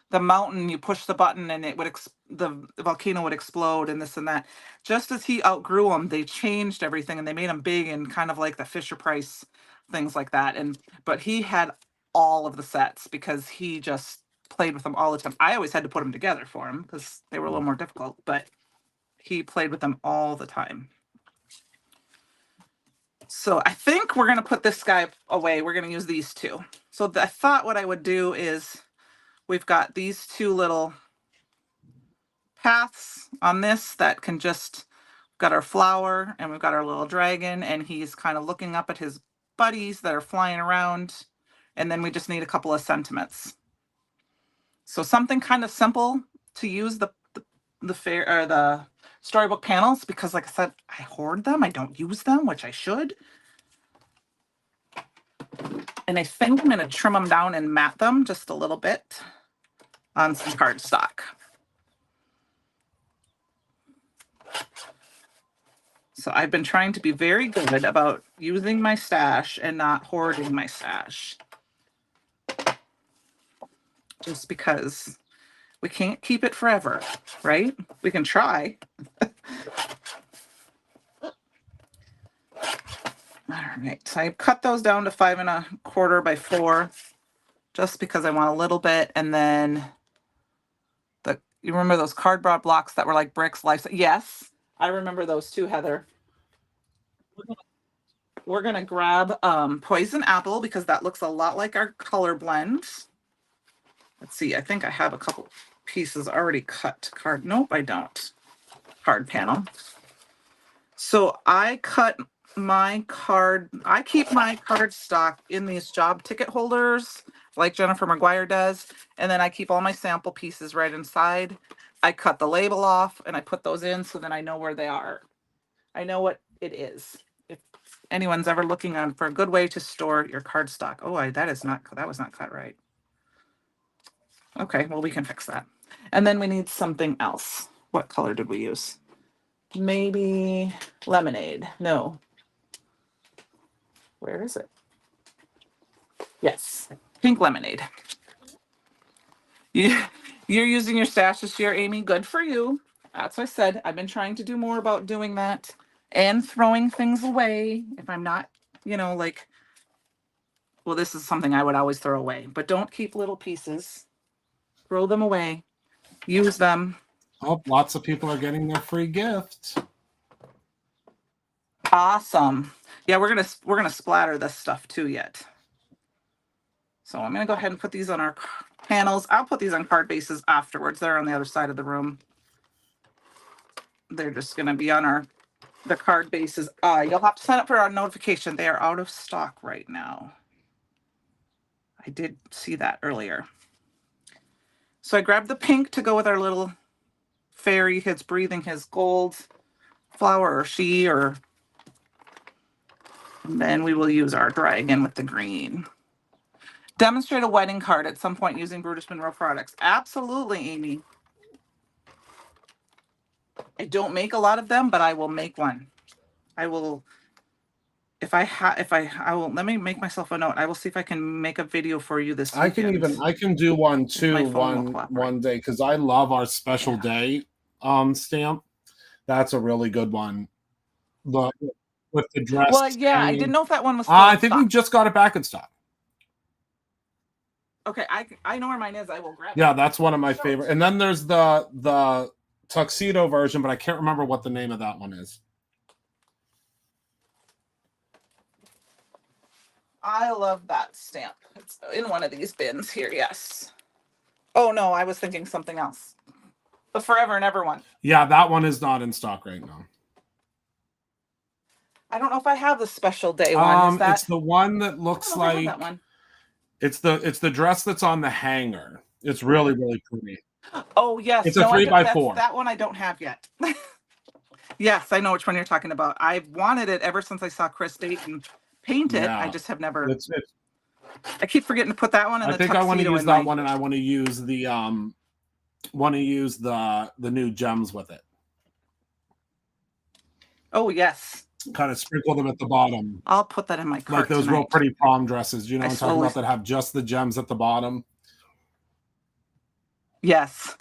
The mountain, you push the button and it would, the volcano would explode and this and that. Just as he outgrew them, they changed everything and they made them big and kind of like the Fisher Price, things like that. But he had all of the sets because he just played with them all the time. I always had to put them together for him because they were a little more difficult, but he played with them all the time. So I think we're going to put this guy away. We're going to use these two. So I thought what I would do is we've got these two little paths on this that can just got our flower and we've got our little dragon and he's kind of looking up at his buddies that are flying around. And then we just need a couple of sentiments. So something kind of simple to use the storybook panels because, like I said, I hoard them. I don't use them, which I should. And I think I'm going to trim them down and mat them just a little bit on some cardstock. So I've been trying to be very good about using my stash and not hoarding my stash. Just because we can't keep it forever, right? We can try. All right, so I cut those down to 5 1/4 by 4, just because I want a little bit. And then you remember those cardboard blocks that were like bricks? Yes, I remember those too, Heather. We're gonna grab Poison Apple because that looks a lot like our color blend. Let's see, I think I have a couple pieces already cut. Nope, I don't. Card panel. So I cut my I keep my cardstock in these job ticket holders like Jennifer McGuire does. And then I keep all my sample pieces right inside. I cut the label off and I put those in so then I know where they are. I know what it is. If anyone's ever looking for a good way to store your cardstock. Oh, that was not cut right. Okay, well, we can fix that. And then we need something else. What color did we use? Maybe lemonade. No. Where is it? Yes, pink lemonade. You, you're using your stash this year, Amy. Good for you. That's what I said. I've been trying to do more about doing that and throwing things away if I'm not, like, well, this is something I would always throw away, but don't keep little pieces. Throw them away. Use them. Oh, lots of people are getting their free gift. Awesome. Yeah, we're gonna splatter this stuff too yet. So I'm gonna go ahead and put these on our panels. I'll put these on card bases afterwards. They're on the other side of the room. They're just gonna be on the card bases. You'll have to sign up for our notification. They are out of stock right now. I did see that earlier. So I grabbed the pink to go with our little fairy. His breathing his gold flower or she, and then we will use our dragon with the green. Demonstrate a wedding card at some point using Brutus Monroe products. Absolutely, Amy. I don't make a lot of them, but I will make one. I will, I will, let me make myself a note. I will see if I can make a video for you this weekend. I can do one too one day, because I love our special day stamp. That's a really good one. With the dress. Well, yeah, I didn't know if that one was still I in think stock. we just got it back in stock. Okay, I know where mine is. I will grab it. Yeah, that's one of my favorite. And then there's the tuxedo version, but I can't remember what the name of that one is. I love that stamp. It's in one of these bins here, yes. Oh, no, I was thinking something else. The Forever and Ever one. Yeah, that one is not in stock right now. I don't know if I have the special day one. Is that... It's the one that looks like... that one. It's the dress that's on the hanger. It's really, really pretty. Oh, yes. It's a 3x4. That one I don't have yet. Yes, I know which one you're talking about. I've wanted it ever since I saw Chris Dayton paint it. Yeah. I just have never... I keep forgetting to put that one in the tuxedo. I think I want to use that one, and I want to use the new gems with it. Oh, yes. Kind of sprinkle them at the bottom. I'll put that in my cart like those tonight. Real pretty prom dresses. You know what I'm talking about, that have just the gems at the bottom? Yes.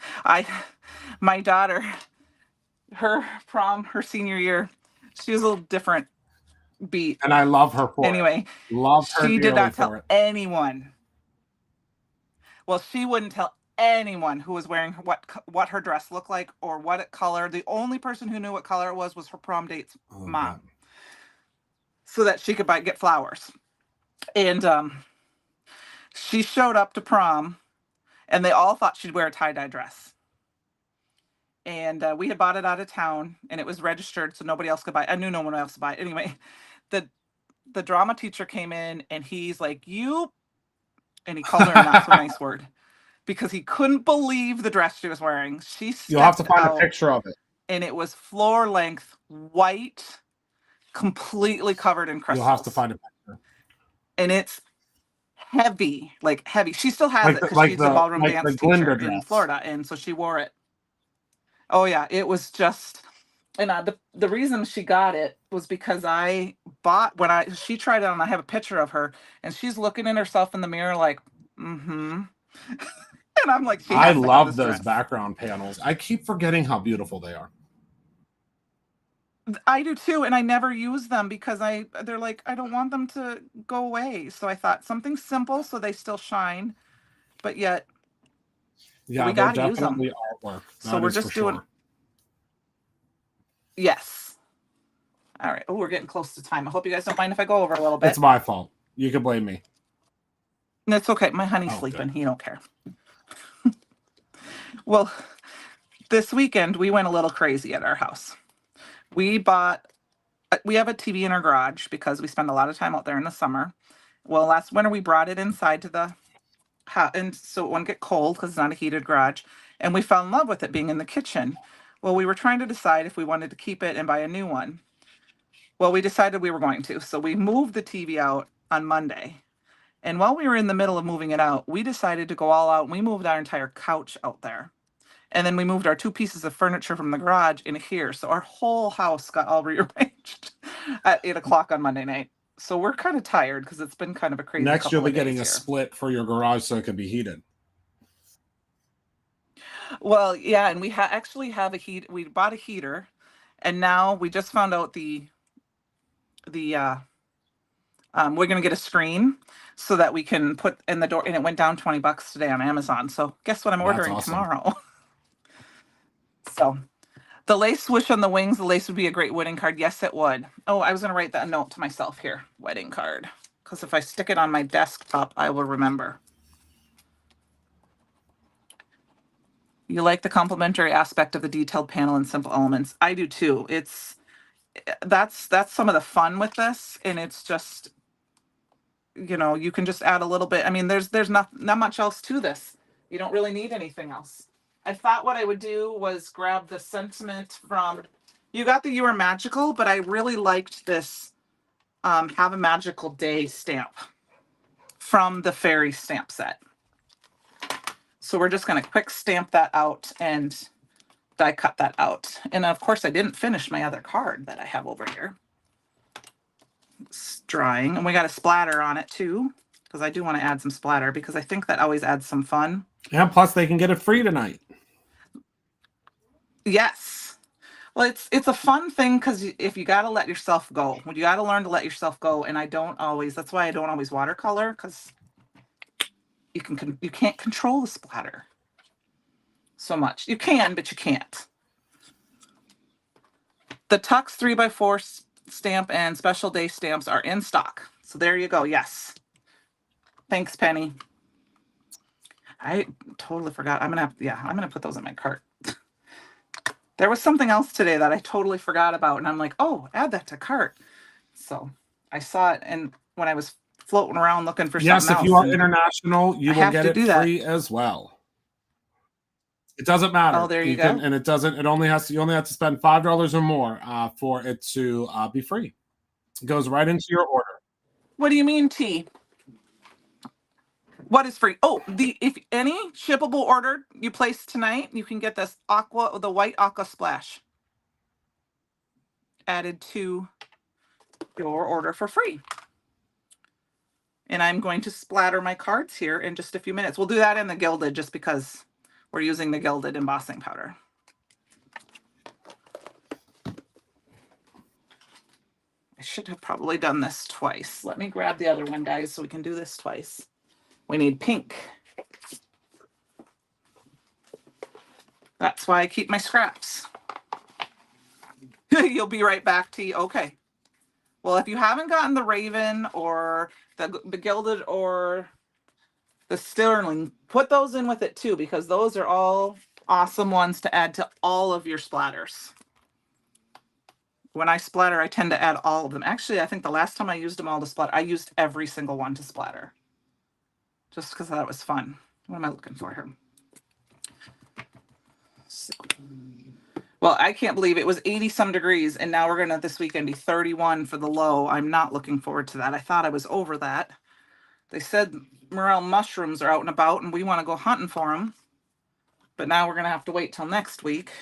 My daughter, her prom, her senior year, she was a little different beat. And I love her for anyway, it. Love her. She did not tell anyone. Well, she wouldn't tell anyone who was wearing what her dress looked like or what color. The only person who knew what color it was her prom date's mom. God. So that she could get flowers. And she showed up to prom, and they all thought she'd wear a tie-dye dress. And we had bought it out of town, and it was registered, so nobody else could buy it. I knew no one else would buy it. Anyway, the drama teacher came in, and he's like, "You," and he called her a not so nice word, because he couldn't believe the dress she was wearing. You'll have to find a picture of it. And it was floor length, white, completely covered in crystals. You'll have to find a picture. And it's heavy, like heavy. She still has it because she's a ballroom dance teacher in Florida, and so she wore it. Oh yeah, it was just, and the reason she got it was because I bought she tried it on. I have a picture of her, and she's looking at herself in the mirror like, mm-hmm. And I'm like, I love those background panels. I keep forgetting how beautiful they are. I do too, and I never use them because they're like, I don't want them to go away. So I thought something simple so they still shine, but yet we gotta use them. Artwork. So we're just doing. Sure. Yes. All right. Oh, we're getting close to time. I hope you guys don't mind if I go over a little bit. It's my fault. You can blame me. It's okay. My honey's sleeping. Good. He don't care. Well, this weekend we went a little crazy at our house. We have a TV in our garage because we spend a lot of time out there in the summer. Well, last winter we brought it inside to the house, and so it wouldn't get cold because it's not a heated garage. And we fell in love with it being in the kitchen. Well, we were trying to decide if we wanted to keep it and buy a new one. Well, we decided we were going to. So we moved the TV out on Monday. And while we were in the middle of moving it out, we decided to go all out, and we moved our entire couch out there. And then we moved our 2 pieces of furniture from the garage in here. So our whole house got all rearranged at 8 o'clock on Monday night. So we're kind of tired because it's been kind of a crazy Next, you'll be getting a split for your garage so it can be heated. Well, yeah, and we actually have a heat. We bought a heater, and now we just found out the we're gonna get a screen so that we can put in the door, and it went down $20 today on Amazon. So guess what I'm That's ordering awesome. tomorrow? So the lace swoosh on the wings, the lace would be a great wedding card. Yes, it would. Oh, I was gonna write that note to myself here, wedding card, because if I stick it on my desktop, I will remember. You like the complementary aspect of the detailed panel and simple elements. I do too. That's some of the fun with this, and it's just, you know, you can just add a little bit. I mean, there's not much else to this. You don't really need anything else. I thought what I would do was grab the sentiment from, you got the You Are Magical, but I really liked this Have a Magical Day stamp from the fairy stamp set. So we're just going to quick stamp that out and die cut that out. And of course I didn't finish my other card that I have over here. It's drying, and we got a splatter on it too, because I do want to add some splatter because I think that always adds some fun. And plus they can get it free tonight. Yes. Well, it's a fun thing because if you got to let yourself go, you got to learn to let yourself go. And I don't always, that's why I don't always watercolor, because you can't control the splatter so much. You can, but you can't. The Tux 3x4 stamp and Special Day stamps are in stock. So there you go. Yes. Thanks, Penny. I totally forgot. I'm gonna put those in my cart. There was something else today that I totally forgot about, and I'm like, oh, add that to cart. So I saw it, and when I was floating around looking for something else. Yes, if you are international, you will get it free as well. It doesn't matter. Oh, there you go. And it doesn't. You only have to spend $5 or more for it to be free. It goes right into your order. What do you mean, T? What is free? Oh, if any shippable order you place tonight, you can get this Aqua, the white Aqua splash, added to your order for free. And I'm going to splatter my cards here in just a few minutes. We'll do that in the Gilded just because we're using the Gilded embossing powder. I should have probably done this twice. Let me grab the other one, guys, so we can do this twice. We need pink. That's why I keep my scraps. You'll be right back, T. Okay. Well, if you haven't gotten the Raven or the Gilded or the Sterling, put those in with it too, because those are all awesome ones to add to all of your splatters. When I splatter, I tend to add all of them. Actually, I think the last time I used them all to splatter, I used every single one to splatter. Just because that was fun. What am I looking for here? So, well, I can't believe it was 80 some degrees, and now we're going to this weekend be 31 for the low. I'm not looking forward to that. I thought I was over that. They said morel mushrooms are out and about, and we want to go hunting for them. But now we're going to have to wait till next week.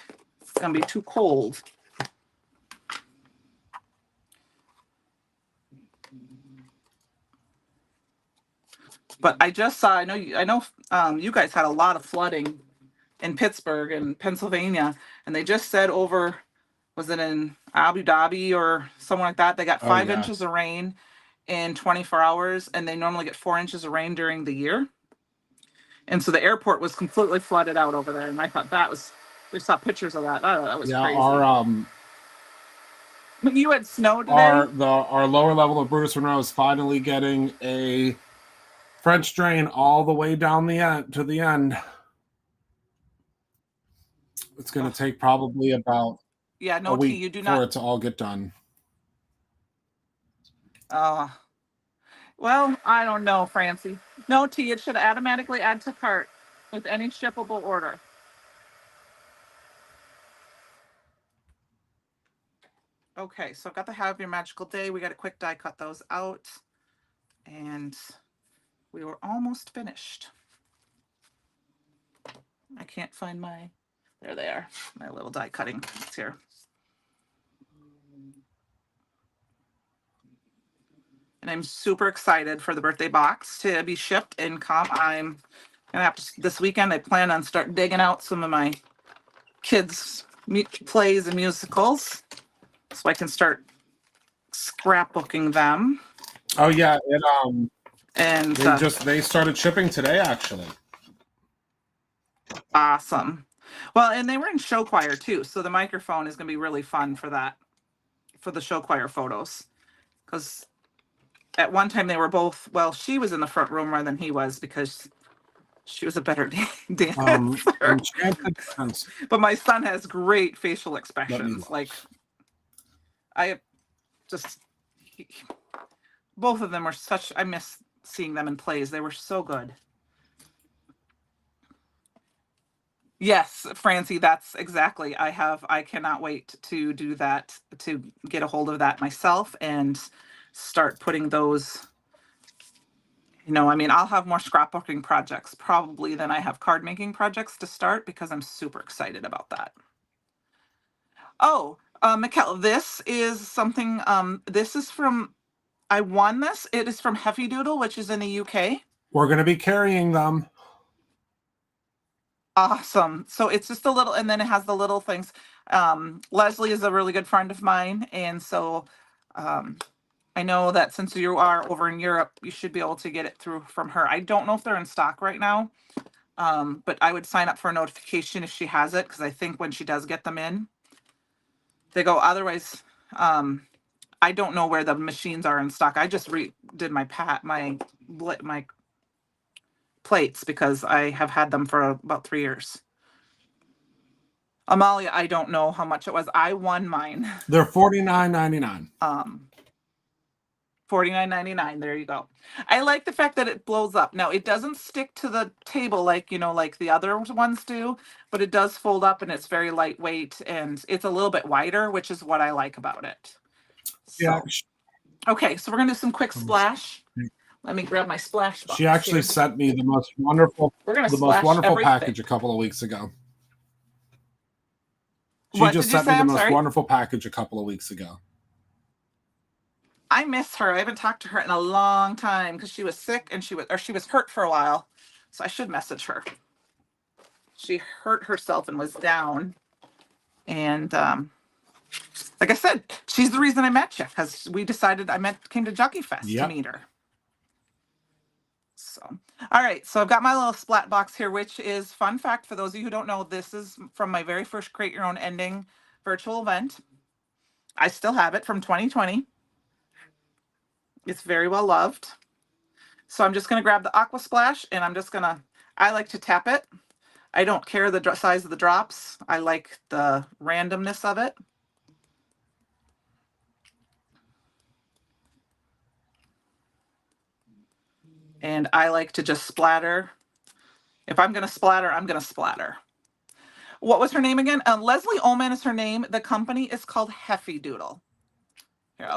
It's going to be too cold. But I just saw, I know you guys had a lot of flooding in Pittsburgh and Pennsylvania, and they just said over, was it in Abu Dhabi or somewhere like that, they got 5 inches of rain in 24 hours, and they normally get 4 inches of rain during the year. And so the airport was completely flooded out over there, and I thought we saw pictures of that. Oh, that was crazy. You had snow today? Our lower level of Brutus Monroe is finally getting a French drain all the way down the end to the end. It's going to take probably about a week for it to all get done. Well, I don't know, Francie. No, T, it should automatically add to cart with any shippable order. Okay, so I've got the Have Your Magical Day. We got a quick die cut those out. And we were almost finished. I can't find there they are, my little die cutting kits here. And I'm super excited for the birthday box to be shipped and come. I'm And after this weekend, I plan on start digging out some of my kids' plays and musicals so I can start scrapbooking them. Oh yeah, and they started shipping today actually. Awesome. Well, and they were in show choir too, so the microphone is going to be really fun for that, for the show choir photos, because at one time they were both, well, she was in the front row more than he was because she was a better dancer. Enchanted. But my son has great facial expressions. Like, I just, both of them were such, I miss seeing them in plays. They were so good. Yes, Francie, that's exactly. I cannot wait to do that, to get a hold of that myself and start putting those, I mean, I'll have more scrapbooking projects probably than I have card making projects to start because I'm super excited about that. Oh, Mikkel, this is something, this is from, I won this. It is from Heffy Doodle, which is in the UK. We're going to be carrying them. Awesome. So it's just a little, and then it has the little things. Leslie is a really good friend of mine. And so I know that since you are over in Europe, you should be able to get it through from her. I don't know if they're in stock right now, but I would sign up for a notification if she has it, because I think when she does get them in, they go. Otherwise, I don't know where the machines are in stock. I just did my plates because I have had them for about 3 years. Amalia, I don't know how much it was. I won mine. They're $49.99. $49.99. There you go. I like the fact that it blows up. Now it doesn't stick to the table like like the other ones do, but it does fold up and it's very lightweight and it's a little bit wider, which is what I like about it. So, yeah. Okay, so we're gonna do some quick splash. Let me grab my splash box. She actually sent me the most wonderful, package a couple of weeks ago. She just sent me the most wonderful package a couple of weeks ago. I miss her. I haven't talked to her in a long time because she was sick and she was hurt for a while. So I should message her. She hurt herself and was down. And like I said, she's the reason I met you, because we decided came to Jockey Fest to meet her. So, all right. So I've got my little splat box here, which is, fun fact for those of you who don't know, this is from my very first Create Your Own Ending virtual event. I still have it from 2020. It's very well loved. So I'm just going to grab the Aqua Splash and I like to tap it. I don't care the size of the drops. I like the randomness of it. And I like to just splatter. If I'm going to splatter, I'm going to splatter. What was her name again? Leslie Ullman is her name. The company is called Heffy Doodle. Here,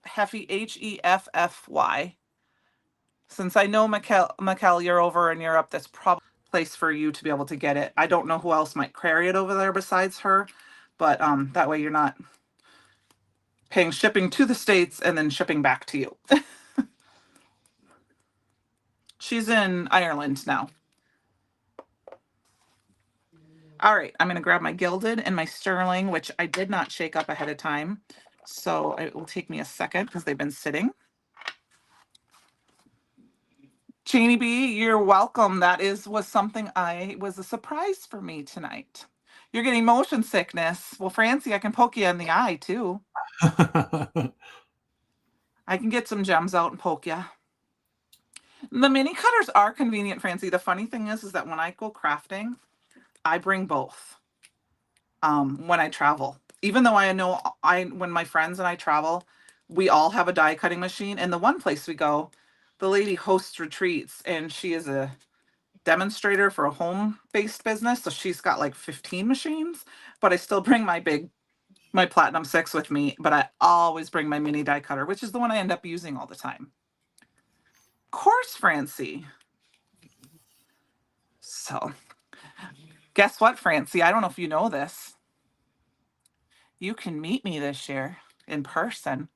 Heffy, Heffy. Since I know, Mikkel, you're over in Europe, that's probably a place for you to be able to get it. I don't know who else might carry it over there besides her, but that way you're not paying shipping to the States and then shipping back to you. She's in Ireland now. All right, I'm going to grab my Gilded and my Sterling, which I did not shake up ahead of time. So it will take me a second because they've been sitting. Janie B, you're welcome. That was something was a surprise for me tonight. You're getting motion sickness. Well, Francie, I can poke you in the eye too. I can get some gems out and poke you. The mini cutters are convenient, Francie. The funny thing is that when I go crafting, I bring both when I travel. Even though I know when my friends and I travel, we all have a die cutting machine. And the one place we go, the lady hosts retreats and she is a demonstrator for a home-based business. So she's got like 15 machines, but I still bring my Platinum 6 with me, but I always bring my mini die cutter, which is the one I end up using all the time. Of course, Francie. So guess what, Francie? I don't know if you know this. You can meet me this year in person.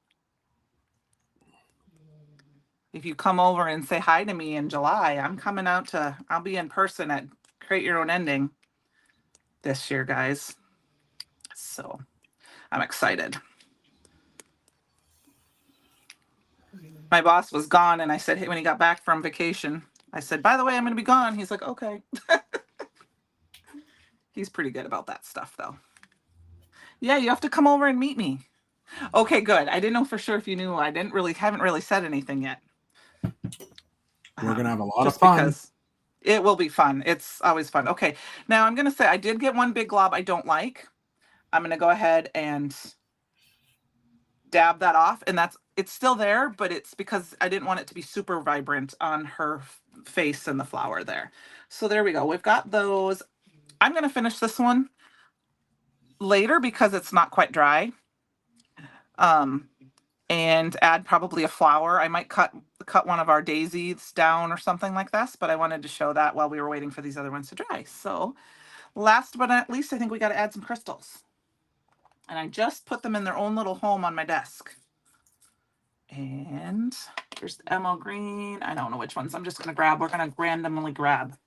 if you come over and say hi to me in July, I'll be in person at Create Your Own Ending this year, guys. So I'm excited. My boss was gone, and I said, hey, when he got back from vacation, I said, by the way, I'm going to be gone. He's like, okay. He's pretty good about that stuff, though. Yeah, you have to come over and meet me. Okay, good. I didn't know for sure if you knew. I haven't really said anything yet. We're going to have a lot of Just fun. because it will be fun. It's always fun. Okay, now I'm going to say I did get one big glob I don't like. I'm going to go ahead and dab that off, and it's still there, but it's because I didn't want it to be super vibrant on her face and the flower there. So there we go. We've got those. I'm going to finish this one later because it's not quite dry. And add probably a flower. I might cut one of our daisies down or something like this, but I wanted to show that while we were waiting for these other ones to dry. So last but not least, I think we got to add some crystals. And I just put them in their own little home on my desk. And there's the emerald green. I don't know which ones. I'm just going to grab. We're going to randomly grab.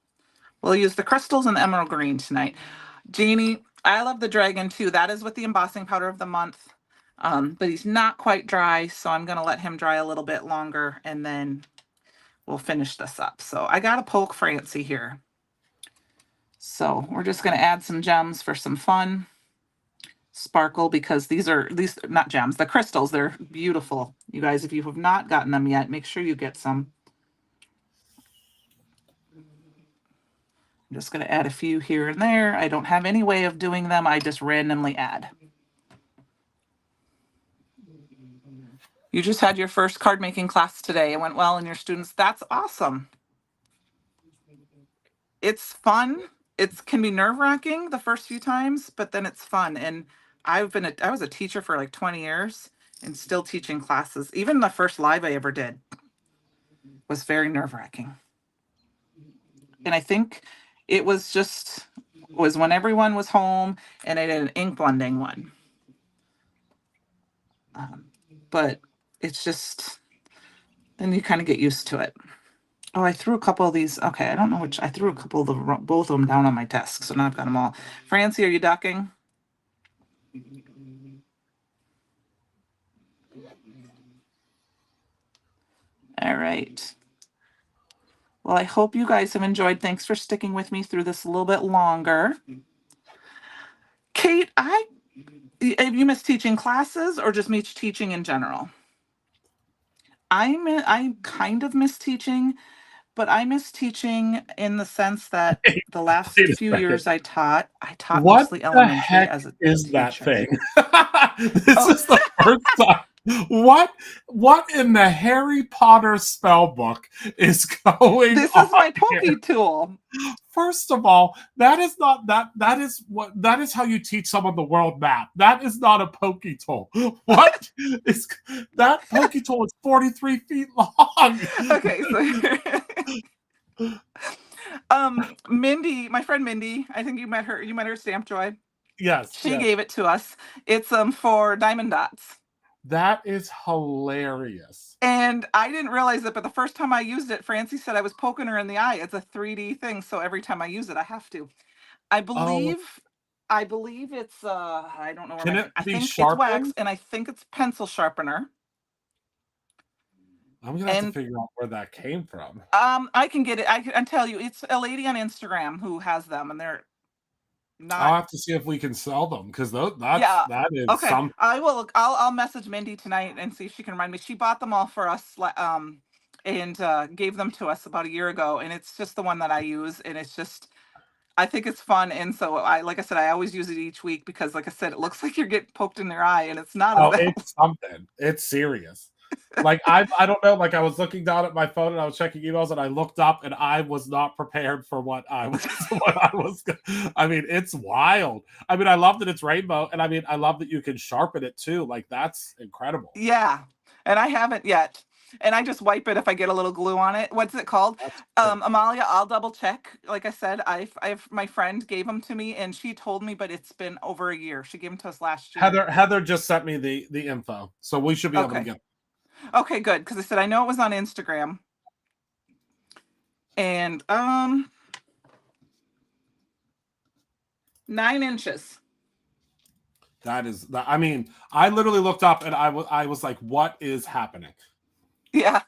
We'll use the crystals and the emerald green tonight. Jeannie, I love the dragon too. That is with the embossing powder of the month. But he's not quite dry, so I'm going to let him dry a little bit longer, and then we'll finish this up. So I got to poke Francie here. So we're just going to add some gems for some fun. Sparkle, because these are not gems, the crystals. They're beautiful. You guys, if you have not gotten them yet, make sure you get some. I'm just going to add a few here and there. I don't have any way of doing them. I just randomly add. You just had your first card making class today. It went well, and your students, that's awesome. It's fun. It can be nerve-wracking the first few times, but then it's fun. And I was a teacher for like 20 years and still teaching classes. Even the first live I ever did was very nerve-wracking. And I think it was when everyone was home, and I did an ink blending one. But it's just, then you kind of get used to it. Oh, I threw a couple of these. Okay, I don't know which. I threw a couple of both of them down on my desk, so now I've got them all. Francie, are you ducking? All right. Well, I hope you guys have enjoyed. Thanks for sticking with me through this a little bit longer. Kate, have you missed teaching classes or just miss teaching in general? I kind of miss teaching, but I miss teaching in the sense that the last few years I taught What mostly the elementary heck as a is teacher. that thing? This is the first time. What in the Harry Potter spell book is going This on is my pokey here? tool. First of all, that is not that is how you teach someone the world map. That is not a pokey tool. What is that? Pokey tool is 43 feet long. Okay, so Mindy, my friend Mindy, I think you met her Stamp Joy. Yes. She gave it to us. It's for diamond dots. That is hilarious. And I didn't realize it, but the first time I used it, Francie said I was poking her in the eye. It's a 3D thing, so every time I use it, I have to. I believe it's I don't know where I think it's wax, and I think it's pencil sharpener. I'm gonna have to figure out where that came from. I can get it. I can tell you, it's a lady on Instagram who has them, and they're not. I'll have to see if we can sell them, because that is okay. something. I'll message Mindy tonight and see if she can remind me. She bought them all for us, and gave them to us about a year ago, and it's just the one that I use, and it's just, I think it's fun, and so like I said, I always use it each week because, like I said, it looks like you're getting poked in their eye, and it's not. Oh, it's something. It's serious. Like I don't know. Like I was looking down at my phone and I was checking emails, and I looked up and I was not prepared for what I was. I mean, it's wild. I mean, I love that it's rainbow, and I mean, I love that you can sharpen it too. Like that's incredible. Yeah, and I haven't yet. And I just wipe it if I get a little glue on it. What's it called? Amalia, I'll double check. Like I said, I've my friend gave them to me, and she told me, but it's been over a year. She gave them to us last year. Heather just sent me the info, so we should be able to get them. Okay, good. Because I said I know it was on Instagram. And 9 inches. That is that. I mean, I literally looked up and I was like, what is happening? Yeah.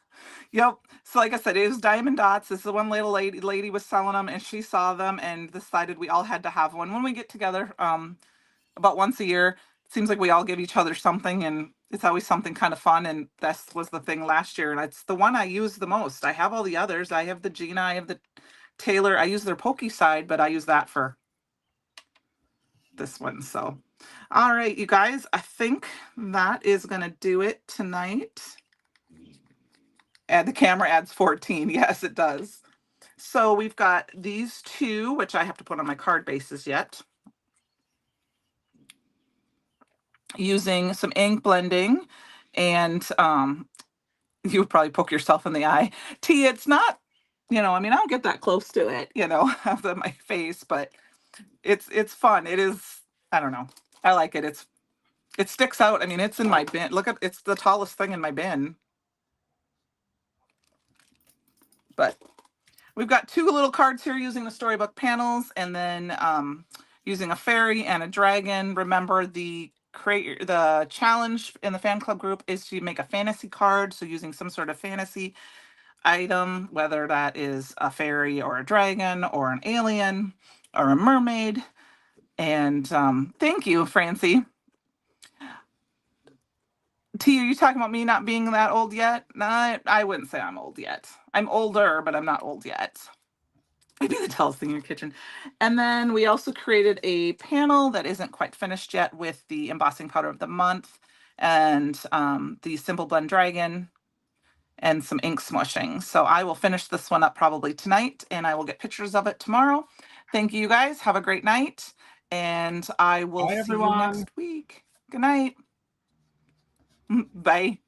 Yep. So like I said, it was Diamond Dots. This is the one little lady was selling them, and she saw them and decided we all had to have one. When we get together, about once a year, it seems like we all give each other something, and it's always something kind of fun. And this was the thing last year, and it's the one I use the most. I have all the others. I have the Gina, I have the Taylor. I use their pokey side, but I use that for this one. So, all right, you guys, I think that is going to do it tonight. And the camera adds 14. Yes, it does. So we've got these two, which I have to put on my card bases yet. Using some ink blending, and you would probably poke yourself in the eye. T, it's not, I mean, I don't get that close to it, of my face, but it's fun. It is, I don't know. I like it. It sticks out. I mean, it's in my bin. Look at, it's the tallest thing in my bin. But we've got 2 little cards here using the Storybook panels, and then using a fairy and a dragon. Remember, the challenge in the fan club group is to make a fantasy card. So using some sort of fantasy item, whether that is a fairy or a dragon or an alien or a mermaid. And thank you, Francie. T, are you talking about me not being that old yet? No, I wouldn't say I'm old yet. I'm older, but I'm not old yet. Maybe the tallest thing in your kitchen. And then we also created a panel that isn't quite finished yet with the embossing powder of the month and the Simple Blend Dragon and some ink smushing. So I will finish this one up probably tonight, and I will get pictures of it tomorrow. Thank you guys. Have a great night, and I will see you next week. Good night. Bye.